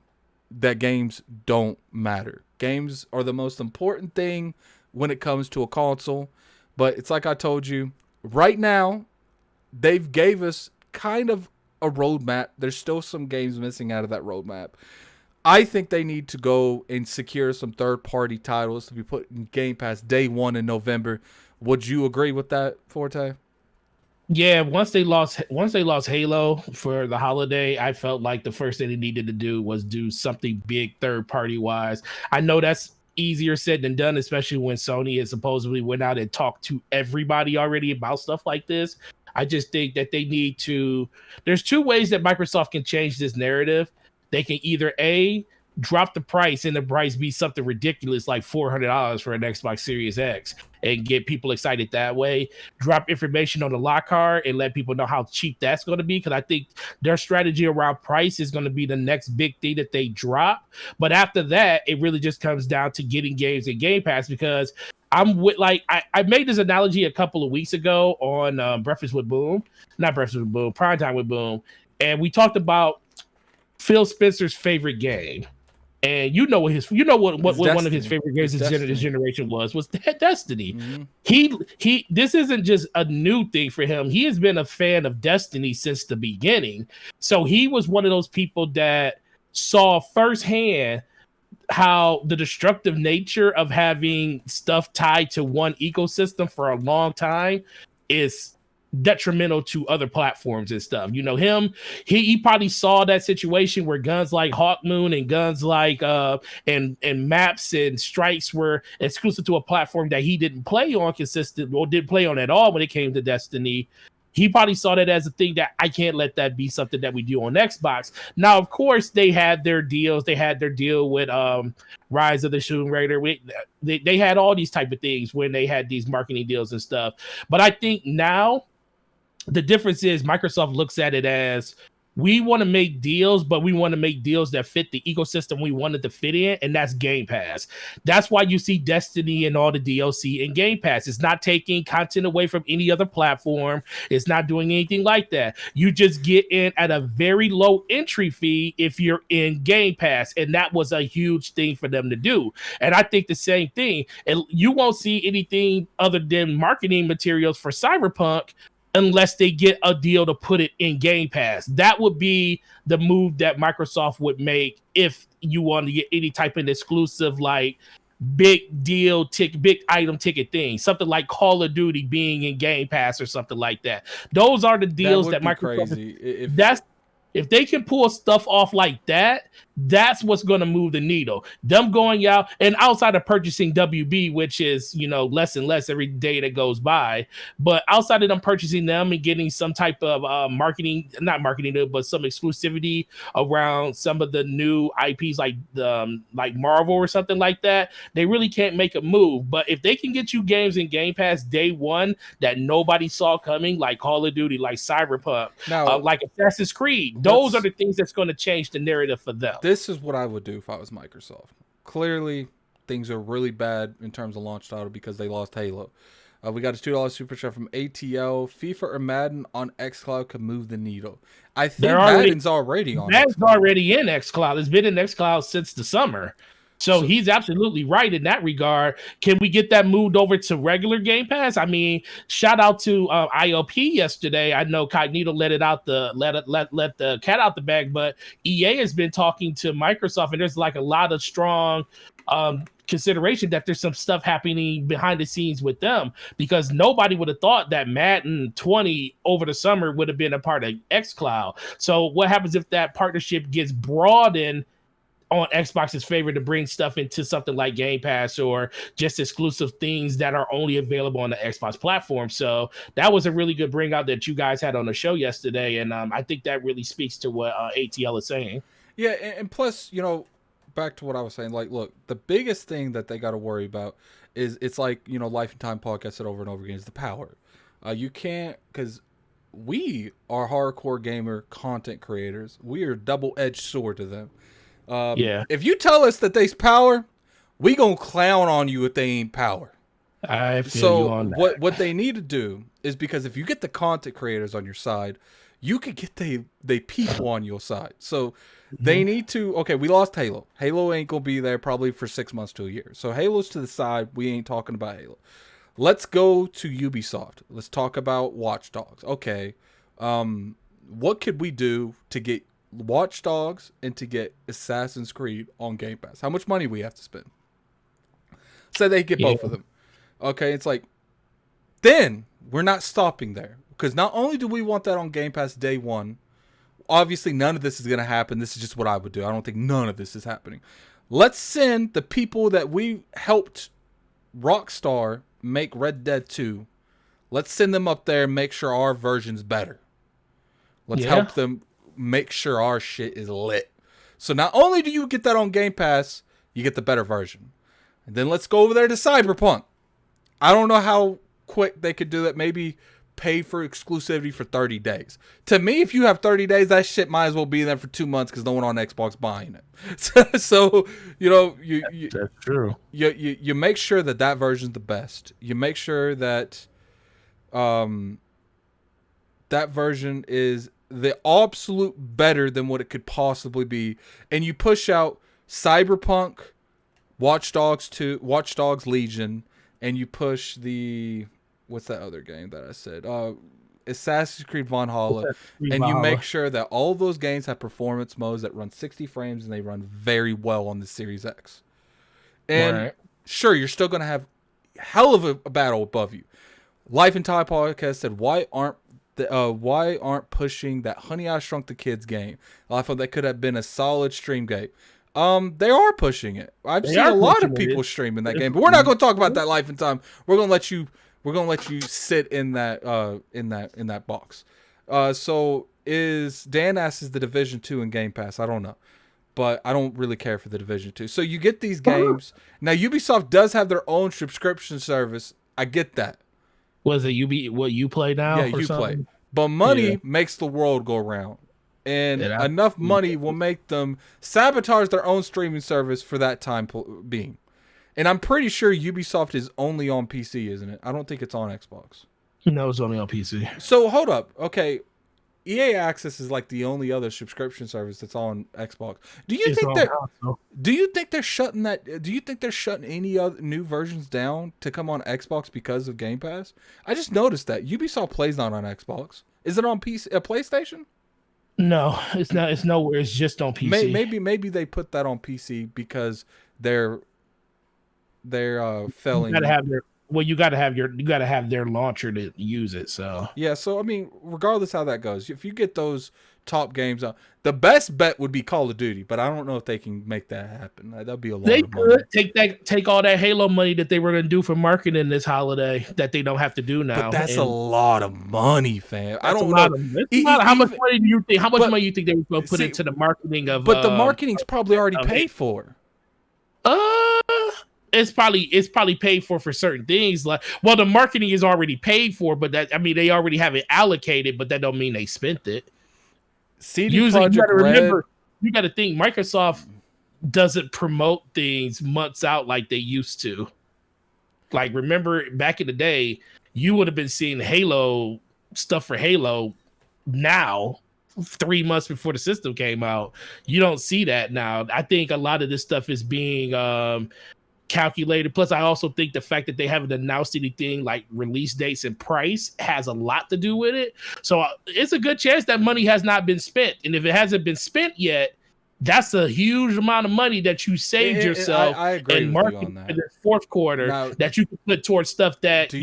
that games don't matter. Games are the most important thing when it comes to a console. But it's like I told you, right now, they've gave us kind of a roadmap. There's still some games missing out of that roadmap. I think they need to go and secure some third-party titles to be put in Game Pass day one in November. Would you agree with that, Forte? Yeah, once they lost Halo for the holiday, I felt like the first thing they needed to do was do something big third-party wise. I know that's easier said than done, especially when Sony has supposedly went out and talked to everybody already about stuff like this. I just think that they need to. There's two ways that Microsoft can change this narrative. They can either drop the price and the price be something ridiculous like $400 for an Xbox Series X and get people excited that way. Drop information on the lock card and let people know how cheap that's going to be, because I think their strategy around price is going to be the next big thing that they drop. But after that, it really just comes down to getting games in Game Pass, because I'm with, like, I made this analogy a couple of weeks ago on Primetime with Boom, and we talked about Phil Spencer's favorite game. And what one of his favorite games this generation was Destiny. Mm-hmm. This isn't just a new thing for him. He has been a fan of Destiny since the beginning. So he was one of those people that saw firsthand how the destructive nature of having stuff tied to one ecosystem for a long time is detrimental to other platforms and stuff. You know, he probably saw that situation where guns like Hawkmoon and guns like and maps and strikes were exclusive to a platform that he didn't play on consistent or didn't play on at all when it came to Destiny. He probably saw that as a thing that I can't let that be something that we do on Xbox. Now, of course, they had their deals. They had their deal with Rise of the Tomb Raider. They had all these type of things when they had these marketing deals and stuff. But I think now the difference is Microsoft looks at it as, we want to make deals, but we want to make deals that fit the ecosystem we wanted to fit in, and that's Game Pass. That's why you see Destiny and all the DLC in Game Pass. It's not taking content away from any other platform. It's not doing anything like that. You just get in at a very low entry fee if you're in Game Pass, and that was a huge thing for them to do. And I think the same thing. And you won't see anything other than marketing materials for Cyberpunk unless they get a deal to put it in Game Pass. That would be the move that Microsoft would make if you want to get any type of exclusive, like big deal, big item ticket thing. Something like Call of Duty being in Game Pass or something like that. Those are the deals that Microsoft. Crazy. If they can pull stuff off like that, that's what's going to move the needle. Them going out and outside of purchasing WB, which is, less and less every day that goes by. But outside of them purchasing them and getting some type of not marketing, but some exclusivity around some of the new IPs like Marvel or something like that, they really can't make a move. But if they can get you games in Game Pass day one that nobody saw coming, like Call of Duty, like Cyberpunk, like Assassin's Creed, those are the things that's going to change the narrative for them. This is what I would do if I was Microsoft. Clearly, things are really bad in terms of launch title because they lost Halo. We got a $2 super chat from ATL. FIFA or Madden on xCloud could move the needle. I think Madden's already on Madden's xCloud. already in xCloud. It's been in xCloud since the summer. So he's absolutely right in that regard. Can we get that moved over to regular Game Pass? I mean, shout out to IOP yesterday. I know Cognito let the cat out the bag, but EA has been talking to Microsoft, and there's like a lot of strong consideration that there's some stuff happening behind the scenes with them, because nobody would have thought that Madden 20 over the summer would have been a part of xCloud. So what happens if that partnership gets broadened on Xbox's favor to bring stuff into something like Game Pass or just exclusive things that are only available on the Xbox platform? So that was a really good bring out that you guys had on the show yesterday, and I think that really speaks to what ATL is saying. Yeah, and plus, you know, back to what I was saying, like, look, the biggest thing that they got to worry about is, it's like, you know, Life and Time podcast said over and over again, is the power. You can't, because we are hardcore gamer content creators. We are double-edged sword to them. If you tell us that they's power, we gonna clown on you if they ain't power. I feel you on that. What they need to do is, because if you get the content creators on your side, you could get they people on your side. So they need to, okay, we lost Halo. Halo ain't gonna be there probably for 6 months to a year. So Halo's to the side. We ain't talking about Halo. Let's go to Ubisoft. Let's talk about Watch Dogs. Okay, what could we do to get Watch Dogs and to get Assassin's Creed on Game Pass? How much money we have to spend? Say they get both of them. Okay, it's like, then we're not stopping there, because not only do we want that on Game Pass day one, obviously none of this is going to happen. This is just what I would do. I don't think none of this is happening. Let's send the people that we helped Rockstar make Red Dead 2. Let's send them up there and make sure our version's better. Let's help them make sure our shit is lit. So not only do you get that on Game Pass, you get the better version. And then let's go over there to Cyberpunk. I don't know how quick they could do that. Maybe pay for exclusivity for 30 days. To me, if you have 30 days, that shit might as well be there for 2 months, because no one on Xbox buying it. So you know, that's true. You make sure that version's the best. You make sure that that version is the absolute better than what it could possibly be, and you push out Cyberpunk, Watch Dogs 2, Watch Dogs Legion, and you push the, what's that other game that I said? Assassin's Creed Valhalla, and you make sure that all of those games have performance modes that run 60 frames and they run very well on the Series X. And sure, you're still going to have hell of a battle above you. Life and Time podcast said, why aren't pushing that Honey I Shrunk the Kids game? I thought that could have been a solid stream game. They are pushing it. I've seen a lot of people streaming that game, but we're not going to talk about that Life and Time. We're going to let you sit in that box. So is Dan asks, is the Division 2 in Game Pass? I don't know, but I don't really care for the Division 2. So you get these games. Now Ubisoft does have their own subscription service. I get that. Was it what you play now? Yeah, you play. But money makes the world go round. And enough money will make them sabotage their own streaming service for that time being. And I'm pretty sure Ubisoft is only on PC, isn't it? I don't think it's on Xbox. No, it's only on PC. So hold up. Okay. EA Access is like the only other subscription service that's on Xbox. Do you think they're shutting that? Do you think they're shutting any other new versions down to come on Xbox because of Game Pass? I just noticed that Ubisoft plays not on Xbox. Is it on PC, PlayStation? No, it's not. It's nowhere. It's just on PC. Maybe they put that on PC because they're failing. You gotta have their launcher to use it. So yeah. So I mean, regardless how that goes, if you get those top games on, the best bet would be Call of Duty, but I don't know if they can make that happen. That'd be a lot of money. Take all that Halo money that they were gonna do for marketing this holiday that they don't have to do now. But that's a lot of money, fam. I don't know. How much money do you think? How much money you think they were gonna put into the marketing of? But the marketing's probably already paid for. It's probably paid for certain things. Like, well, the marketing is already paid for, but they already have it allocated, but that don't mean they spent it. Usually, you gotta remember, you gotta think Microsoft doesn't promote things months out like they used to. Like, remember back in the day, you would have been seeing Halo stuff for Halo now, 3 months before the system came out. You don't see that now. I think a lot of this stuff is being calculated. Plus, I also think the fact that they haven't announced anything like release dates and price has a lot to do with it. So it's a good chance that money has not been spent. And if it hasn't been spent yet, that's a huge amount of money that you saved yourself I agree and with you on marketing that. in the fourth quarter Now, that you can put towards stuff that,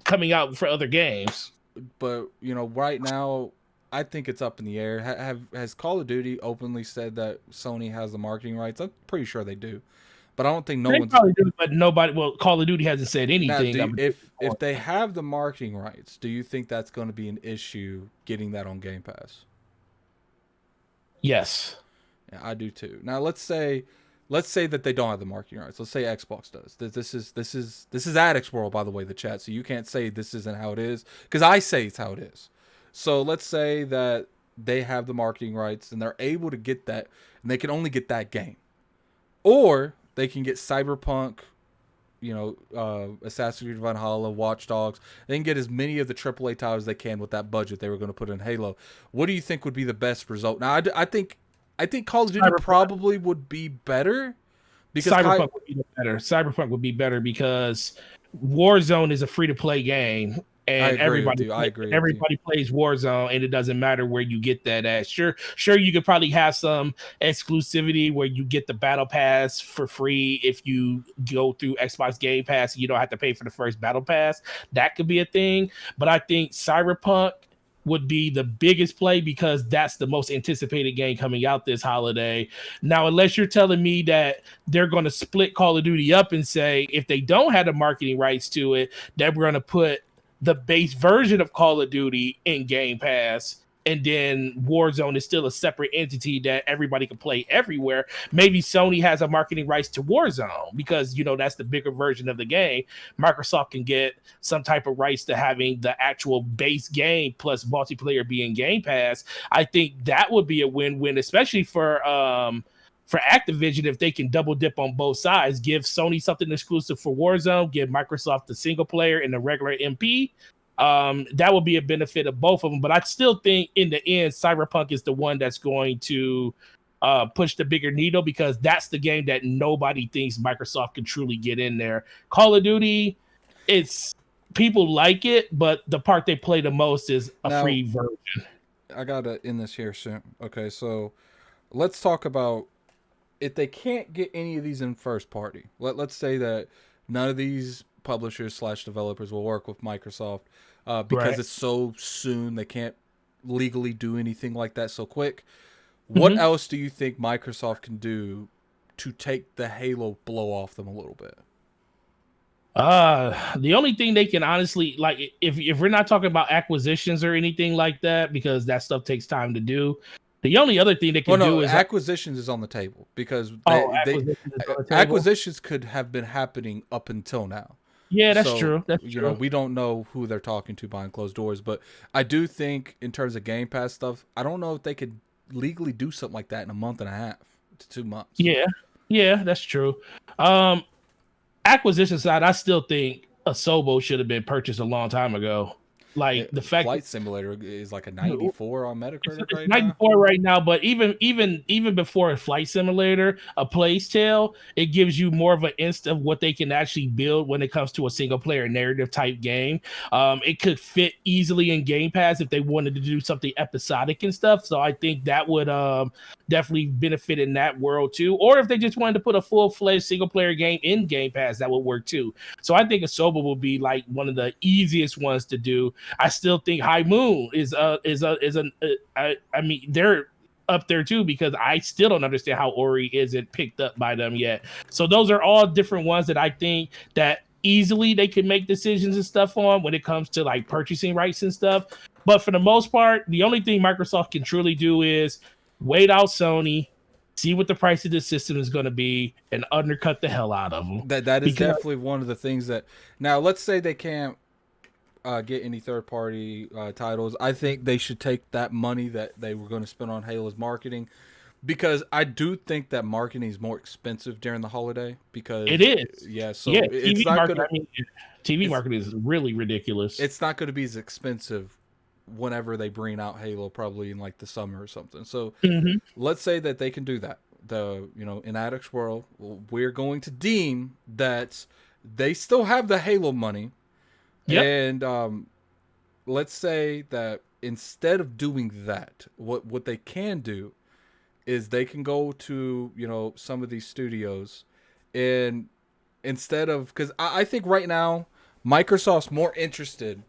coming out for other games. But, right now, I think it's up in the air. Has Call of Duty openly said that Sony has the marketing rights? I'm pretty sure they do. But I don't think They one's... probably do, but nobody... Well, Call of Duty hasn't said anything. Now, if they have the marketing rights, do you think that's going to be an issue getting that on Game Pass? Yes. Yeah, I do too. Now, let's say that they don't have the marketing rights. Let's say Xbox does. This is Addict's world, by the way, the chat. So you can't say this isn't how it is, because I say it's how it is. So let's say that they have the marketing rights and they're able to get that, and they can only get that game, or they can get Cyberpunk, Assassin's Creed Valhalla, Watch Dogs. They can get as many of the AAA titles as they can with that budget they were going to put in Halo. What do you think would be the best result? Now, I think Call of Duty probably would be better. Because Cyberpunk would be better. Cyberpunk would be better because Warzone is a free-to-play game, and everybody plays Warzone, and it doesn't matter where you get that at. Sure, you could probably have some exclusivity where you get the Battle Pass for free if you go through Xbox Game Pass. You don't have to pay for the first Battle Pass. That could be a thing, but I think Cyberpunk would be the biggest play because that's the most anticipated game coming out this holiday. Now, unless you're telling me that they're going to split Call of Duty up and say, if they don't have the marketing rights to it, that we're going to put the base version of Call of Duty in Game Pass, and then Warzone is still a separate entity that everybody can play everywhere. Maybe Sony has a marketing rights to Warzone because, that's the bigger version of the game. Microsoft can get some type of rights to having the actual base game plus multiplayer being Game Pass. I think that would be a win-win, especially for Activision, if they can double dip on both sides, give Sony something exclusive for Warzone, give Microsoft the single player and the regular MP. That would be a benefit of both of them. But I still think in the end, Cyberpunk is the one that's going to push the bigger needle because that's the game that nobody thinks Microsoft can truly get in there. Call of Duty, people like it, but the part they play the most is free version. I gotta end this here soon. Okay, so let's talk about if they can't get any of these in first party. Let's say that none of these publishers / developers will work with Microsoft because it's so soon. They can't legally do anything like that so quick. What else do you think Microsoft can do to take the Halo blow off them a little bit? The only thing they can honestly, like, if we're not talking about acquisitions or anything like that, because that stuff takes time to do. The only other thing they can do is acquisitions is on the table because acquisitions could have been happening up until now. Yeah, that's true. That's true. We don't know who they're talking to behind closed doors, but I do think in terms of Game Pass stuff, I don't know if they could legally do something like that in a month and a half to 2 months. Yeah, that's true. Acquisition side, I still think Asobo should have been purchased a long time ago. Like the fact Flight Simulator is like a 94 on Metacritic right 94 now. right now, but even before a Flight Simulator, a Plague Tale, it gives you more of an inst of what they can actually build when it comes to a single player narrative type game. It could fit easily in Game Pass if they wanted to do something episodic and stuff. So I think that would definitely benefit in that world too. Or if they just wanted to put a full-fledged single player game in Game Pass, that would work too. So I think Asobo will be like one of the easiest ones to do. I still think High Moon I mean, they're up there too because I still don't understand how Ori isn't picked up by them yet. So those are all different ones that I think that easily they can make decisions and stuff on when it comes to like purchasing rights and stuff. But for the most part, the only thing Microsoft can truly do is wait out Sony, see what the price of this system is going to be, and undercut the hell out of them. That is definitely one of the things that... Now, let's say they can't get any third-party titles. I think they should take that money that they were going to spend on Halo's marketing, because I do think that marketing is more expensive during the holiday because It is. yeah, so Yeah, it's TV not market. gonna I mean, TV it's market is really ridiculous. it's not gonna be as expensive whenever they bring out Halo, probably in like the summer or something. So Hmm. let's say that they can do that. In Addict's world, we're going to deem that they still have the Halo money, Yep. and let's say that instead of doing that, what they can do is they can go to some of these studios, and instead of because I think right now Microsoft's more interested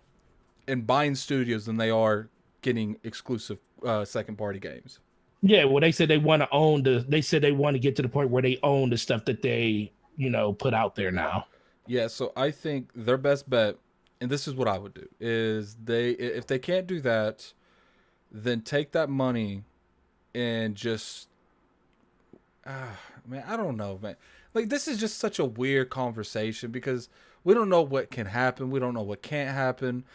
in buying studios than they are getting exclusive second party games. Yeah. Well, they said they want to own the. They said they want to get to the point where they own the stuff that they put out there now. Yeah, so I think their best bet, and this is what I would do, is they if they can't do that, then take that money and just man, I don't know, man. Like this is just such a weird conversation because we don't know what can happen. We don't know what can't happen.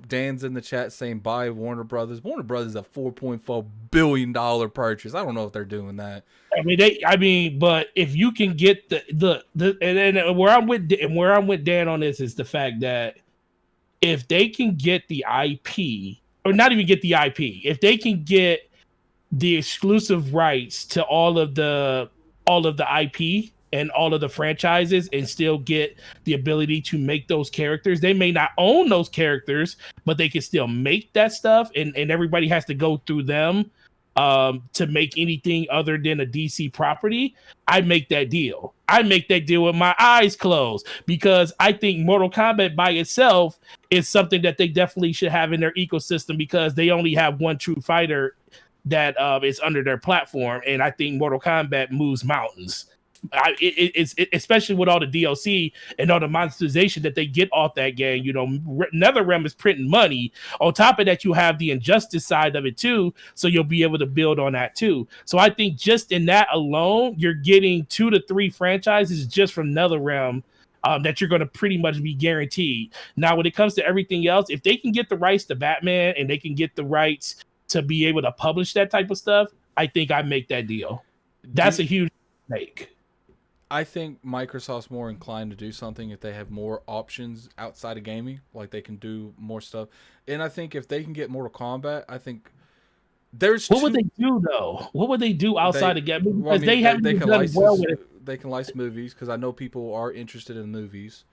Dan's in the chat saying buy Warner Brothers. Warner Brothers is a $4.4 billion purchase. I don't know if they're doing that. But if you can get and where I'm with Dan on this is the fact that if they can get the IP, or not even get the IP, if they can get the exclusive rights to all of the IP and all of the franchises and still get the ability to make those characters. They may not own those characters, but they can still make that stuff, and everybody has to go through them to make anything other than a DC property. I make that deal. I make that deal with my eyes closed because I think Mortal Kombat by itself is something that they definitely should have in their ecosystem because they only have one true fighter that is under their platform, and I think Mortal Kombat moves mountains. It's especially with all the DLC and all the monetization that they get off that game. NetherRealm is printing money. On top of that, you have the Injustice side of it too, so you'll be able to build on that too. So I think just in that alone, you're getting 2 to 3 franchises just from NetherRealm. That you're going to pretty much be guaranteed. Now, when it comes to everything else, if they can get the rights to Batman and they can get the rights to be able to publish that type of stuff, I think I make that deal. That's a huge make. I think Microsoft's more inclined to do something if they have more options outside of gaming, like they can do more stuff. And I think if they can get Mortal Kombat, I think there's what would they do though? What would they do outside of gaming? Because they haven't they can done license well with it. they can license movies because I know people are interested in movies.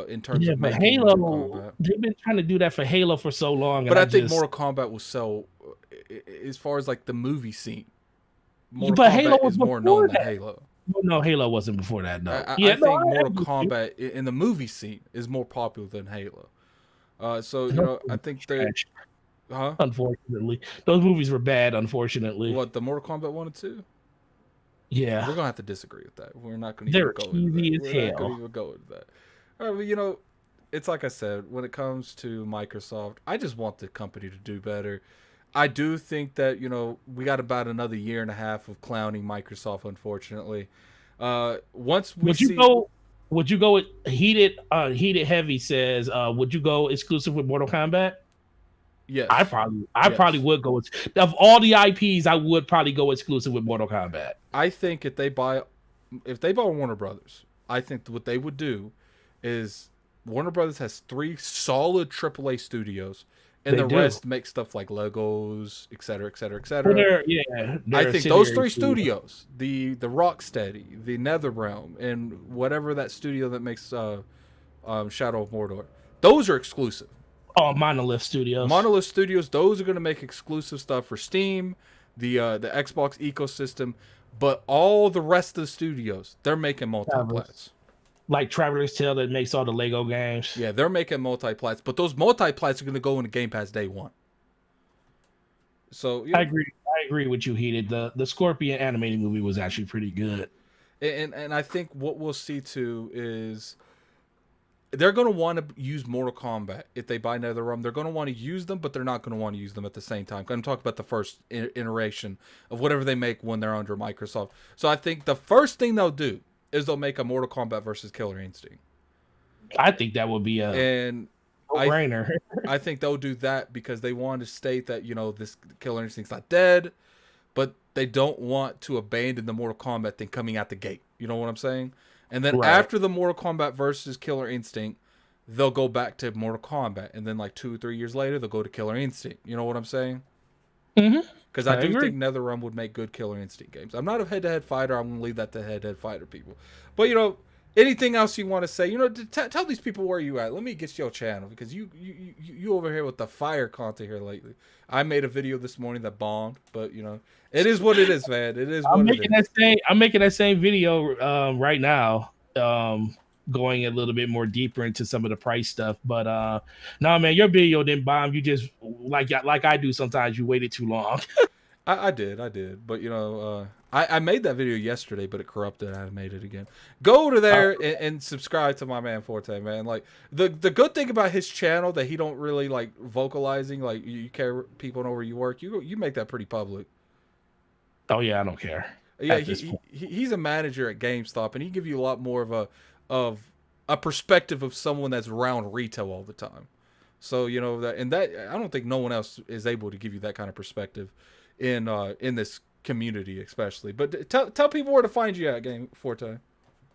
In terms Yeah, of but making Mortal Halo, Kombat, they've been trying to do that for Halo for so long. but I think Mortal Kombat will sell as far as like the movie scene. Mortal But Kombat Halo was is more known before than that. Halo. Well, no, Halo wasn't before that. No, I think Mortal Kombat in the movie scene is more popular than Halo. I think they, huh? Unfortunately, those movies were bad. Unfortunately, What, the Mortal Kombat 1 and 2? yeah, We're gonna have to disagree with that. We're not gonna they're even go into that. cheesy as We're not gonna hell. even go into that. All right, it's like I said. When it comes to Microsoft, I just want the company to do better. I do think that we got about another year and a half of clowning Microsoft. Unfortunately, once we see, would you go with heated? Heated heavy says, would you go exclusive with Mortal Kombat? yes, I probably would go with, of all the IPs. I would probably go exclusive with Mortal Kombat. I think if they buy Warner Brothers, I think what they would do is Warner Brothers has 3 solid AAA studios, and the rest make stuff like Legos, etc., etc., etc. I think those 3 studios, the Rocksteady, the NetherRealm, and whatever that studio that makes Shadow of Mordor, those are exclusive. Oh, Monolith Studios. Monolith Studios, those are going to make exclusive stuff for Steam, the Xbox ecosystem, but all the rest of the studios, they're making multiplats. Like Traveler's Tale that makes all the Lego games. Yeah, they're making multiplats, but those multiplats are going to go into Game Pass day one. So I agree with you, Heated. The Scorpion animated movie was actually pretty good. And I think what we'll see too is they're going to want to use Mortal Kombat if they buy NetherRealm. They're going to want to use them, but they're not going to want to use them at the same time. I'm talking about the first iteration of whatever they make when they're under Microsoft. So I think the first thing they'll do is they'll make a Mortal Kombat versus Killer Instinct. I think that would be a no-brainer. I think they'll do that because they want to state that this Killer Instinct's not dead. but they don't want to abandon the Mortal Kombat thing coming out the gate. You know what I'm saying? And then Right. after the Mortal Kombat versus Killer Instinct, they'll go back to Mortal Kombat, and then like 2 or 3 years later, they'll go to Killer Instinct. You know what I'm saying? Mm-hmm. Because I do agree. think NetherRealm would make good Killer Instinct games. I'm not a head-to-head fighter. I'm gonna leave that to head-to-head fighter people. But you know, anything else you want to say? You know, tell these people where you at. Let me get your channel because you over here with the fire content here lately. I made a video this morning that bombed, but you know, it is what it is, man. It is what it is. I'm making that same video right now. Going a little bit more deeper into some of the price stuff, but no, man, your video didn't bomb. You just like I do sometimes. You waited too long. I did, but you know, I made that video yesterday, but it corrupted. I made it again. Go to there and subscribe to my man Forte, man. Like the good thing about his channel that he don't really like vocalizing, like you care people know where you work. You make that pretty public. Oh yeah, I don't care. Yeah, he's a manager at GameStop, and he give you a lot more of a perspective of someone that's around retail all the time. So you know that I don't think no one else is able to give you that kind of perspective in this community, especially. But tell people where to find you at, Game Forte.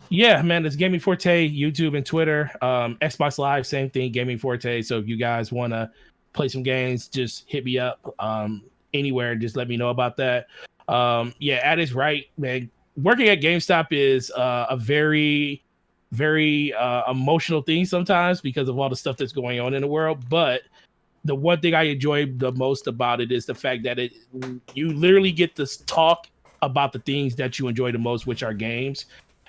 Yeah, man, it's Gaming Forte, YouTube and Twitter. Xbox Live, same thing, Gaming Forte. So if you guys want to play some games, just hit me up anywhere and just let me know about that. Yeah, Addict's right, man. Working at GameStop is a very, very emotional thing sometimes because of all the stuff that's going on in the world. But the one thing I enjoy the most about it is the fact that you literally get to talk about the things that you enjoy the most, which are games.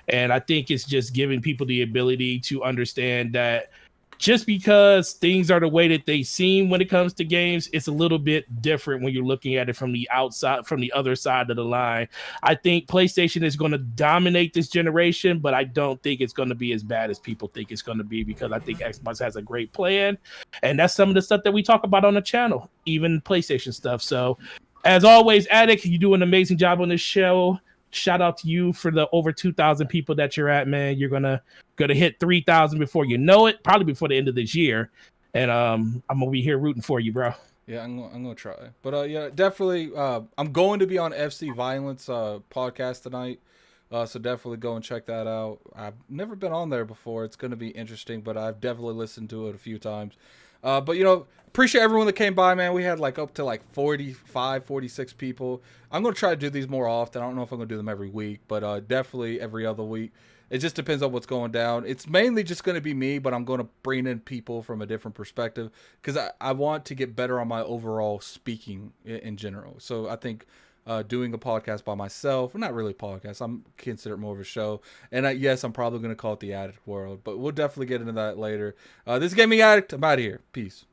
And I think it's just giving people the ability to understand that just because things are the way that they seem when it comes to games, it's a little bit different when you're looking at it from the outside, from the other side of the line. I think PlayStation is going to dominate this generation, but I don't think it's going to be as bad as people think it's going to be because I think Xbox has a great plan. And that's some of the stuff that we talk about on the channel, even PlayStation stuff. So as always, Addict, you do an amazing job on this show. Shout out to you for the over 2,000 people that you're at, man. You're gonna hit 3,000 before you know it, probably before the end of this year. And I'm gonna be here rooting for you, bro. Yeah, I'm gonna try. But yeah, definitely. I'm going to be on FC Violence podcast tonight. So definitely go and check that out. I've never been on there before. It's gonna be interesting, but I've definitely listened to it a few times. But you know, appreciate everyone that came by, man. We had like up to like 45, 46 people. I'm going to try to do these more often. I don't know if I'm going to do them every week, but definitely every other week. It just depends on what's going down. It's mainly just going to be me, but I'm going to bring in people from a different perspective because I want to get better on my overall speaking in general. So I think doing a podcast by myself, well, not really a podcast, I'm consider it more of a show. And yes, I'm probably going to call it the Addict World, but we'll definitely get into that later. This is Gaming Addict. I'm out of here. Peace.